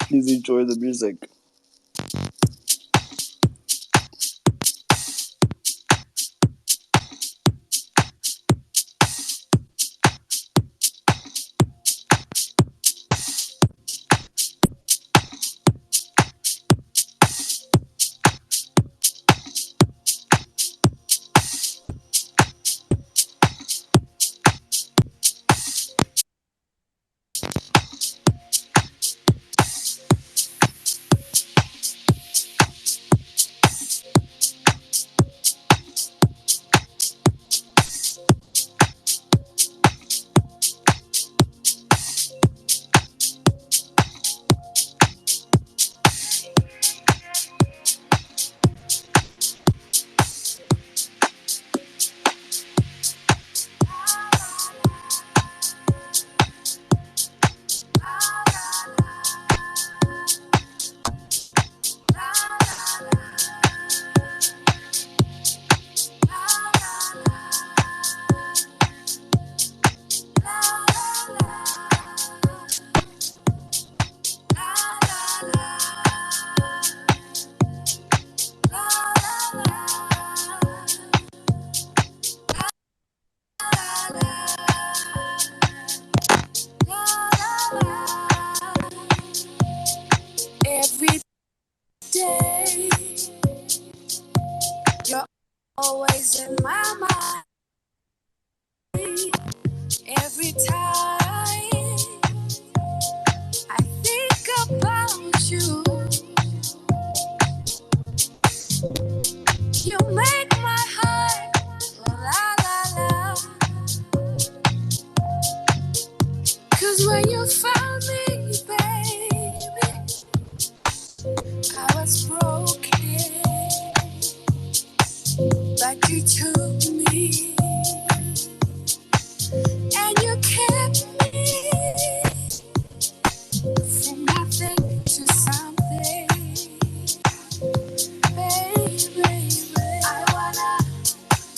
Please enjoy the music. Every day, you're always in my mind. Every time I think about you, you make my heart la la la. 'Cause when you found me, baby, I was broken, but you took me and you kept me from nothing to something, baby.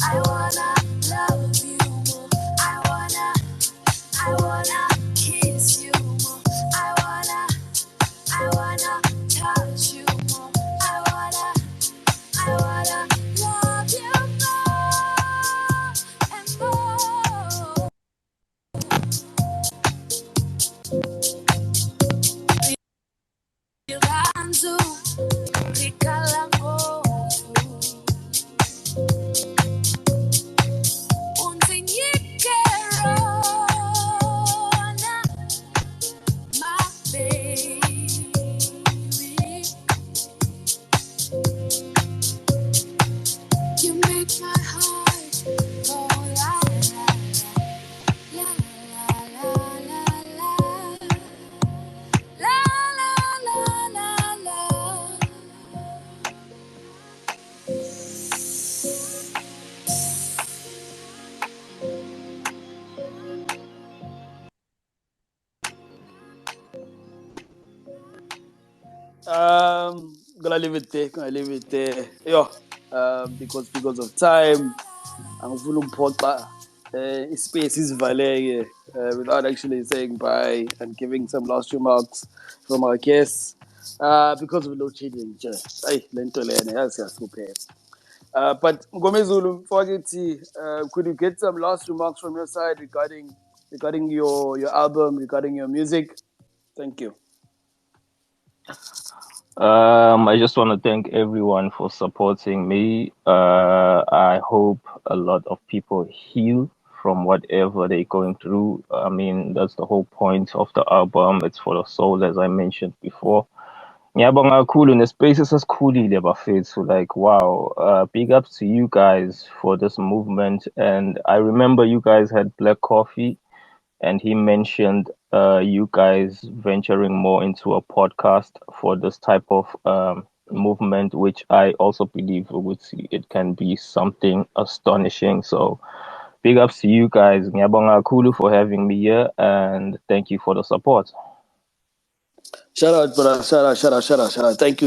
I wanna love you more. I wanna kiss you more. I wanna touch you more. I wanna love you more. make my heart go la la la la la la la la la la. Gonna leave it there. Gonna leave it there. Yeah. Because of time, angifuna ukuphoxa ispace isivaleke without actually saying bye and giving some last remarks from our guests. Because of load shedding, nje. Ayi, le nto lena yazi siyahlupheka. But Ngomezulu, Mfowethu, could you get some last remarks from your side regarding your album, regarding your music? Thank you. I just want to thank everyone for supporting me. I hope a lot of people heal from whatever they're going through. I mean, that's the whole point of the album. It's for the soul, as I mentioned before. Ngiyabonga kakhulu nespace esasikhulile bafethu, like wow, big ups to you guys for this movement. And I remember you guys had Black Coffee, and he mentioned you guys venturing more into a podcast for this type of movement, which I also believe it can be something astonishing. So big ups to you guys. Ngiyabonga kakhulu for having me here, and thank you for the support. Shout out, brother. Shout out. Thank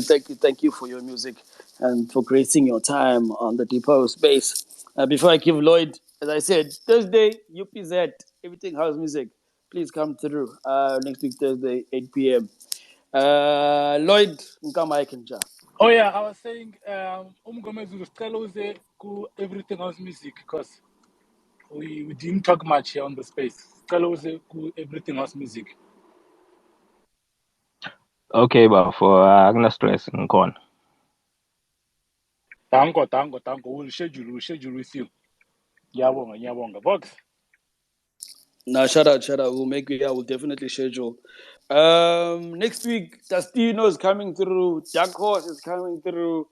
you for your music and for gracing your time on the Depot space. Before I give Lloyd, as I said, Thursday, UPZ, Everything House Music. Please come through next week, Thursday, 8 p.m. Lloyd, Nkama Ikenja. Oh yeah, I was saying, Umngomezulu, sicela uze ku Everything House Music because we didn't talk much here on the space. Sicela uze ku Everything House Music. Okay, but for Agna stress and con. Tango. We'll schedule with you. Yabonga. Box. No, shout out. We'll definitely schedule. Next week, Tastino is coming through. Dark Horse is coming through.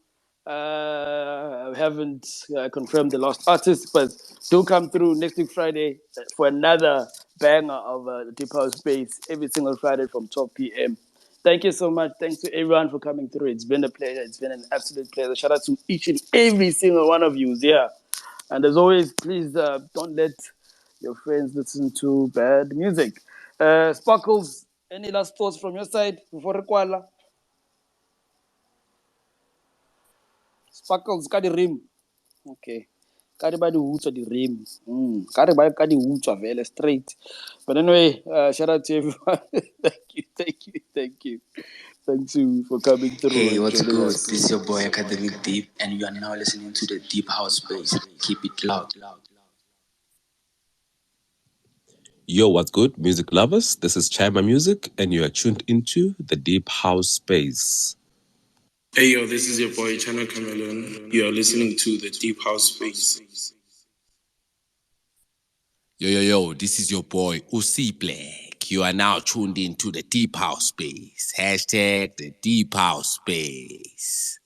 I haven't confirmed the last artist, but do come through next week, Friday, for another banger of the Deep House Space every single Friday from 12 p.m. Thank you so much. Thanks to everyone for coming through. It's been a pleasure. It's been an absolute pleasure. Shout out to each and every single one of you there. And as always, please don't let your friends listen to bad music. Sparkles, any last thoughts from your side before Rekwala? Sparkles, ka di rim. Okay. Ka di ba di utswa di rim. Ka di ba ka di utswa vele straight. But anyway, shout out to everyone. Thank you. Thanks you for coming through. Hey, and what's joining good? us. This is your boy Academic Deep, and you are now listening to the Deep House Space. Keep it loud. Yo, what's good, music lovers? This is Chima Music, and you are tuned into the Deep House Space. Hey yo, this is your boy Chana Cameron. You are listening to the Deep House Space. Yo, this is your boy Usi Black. You are now tuned into the Deep House Space. Hashtag the Deep House Space.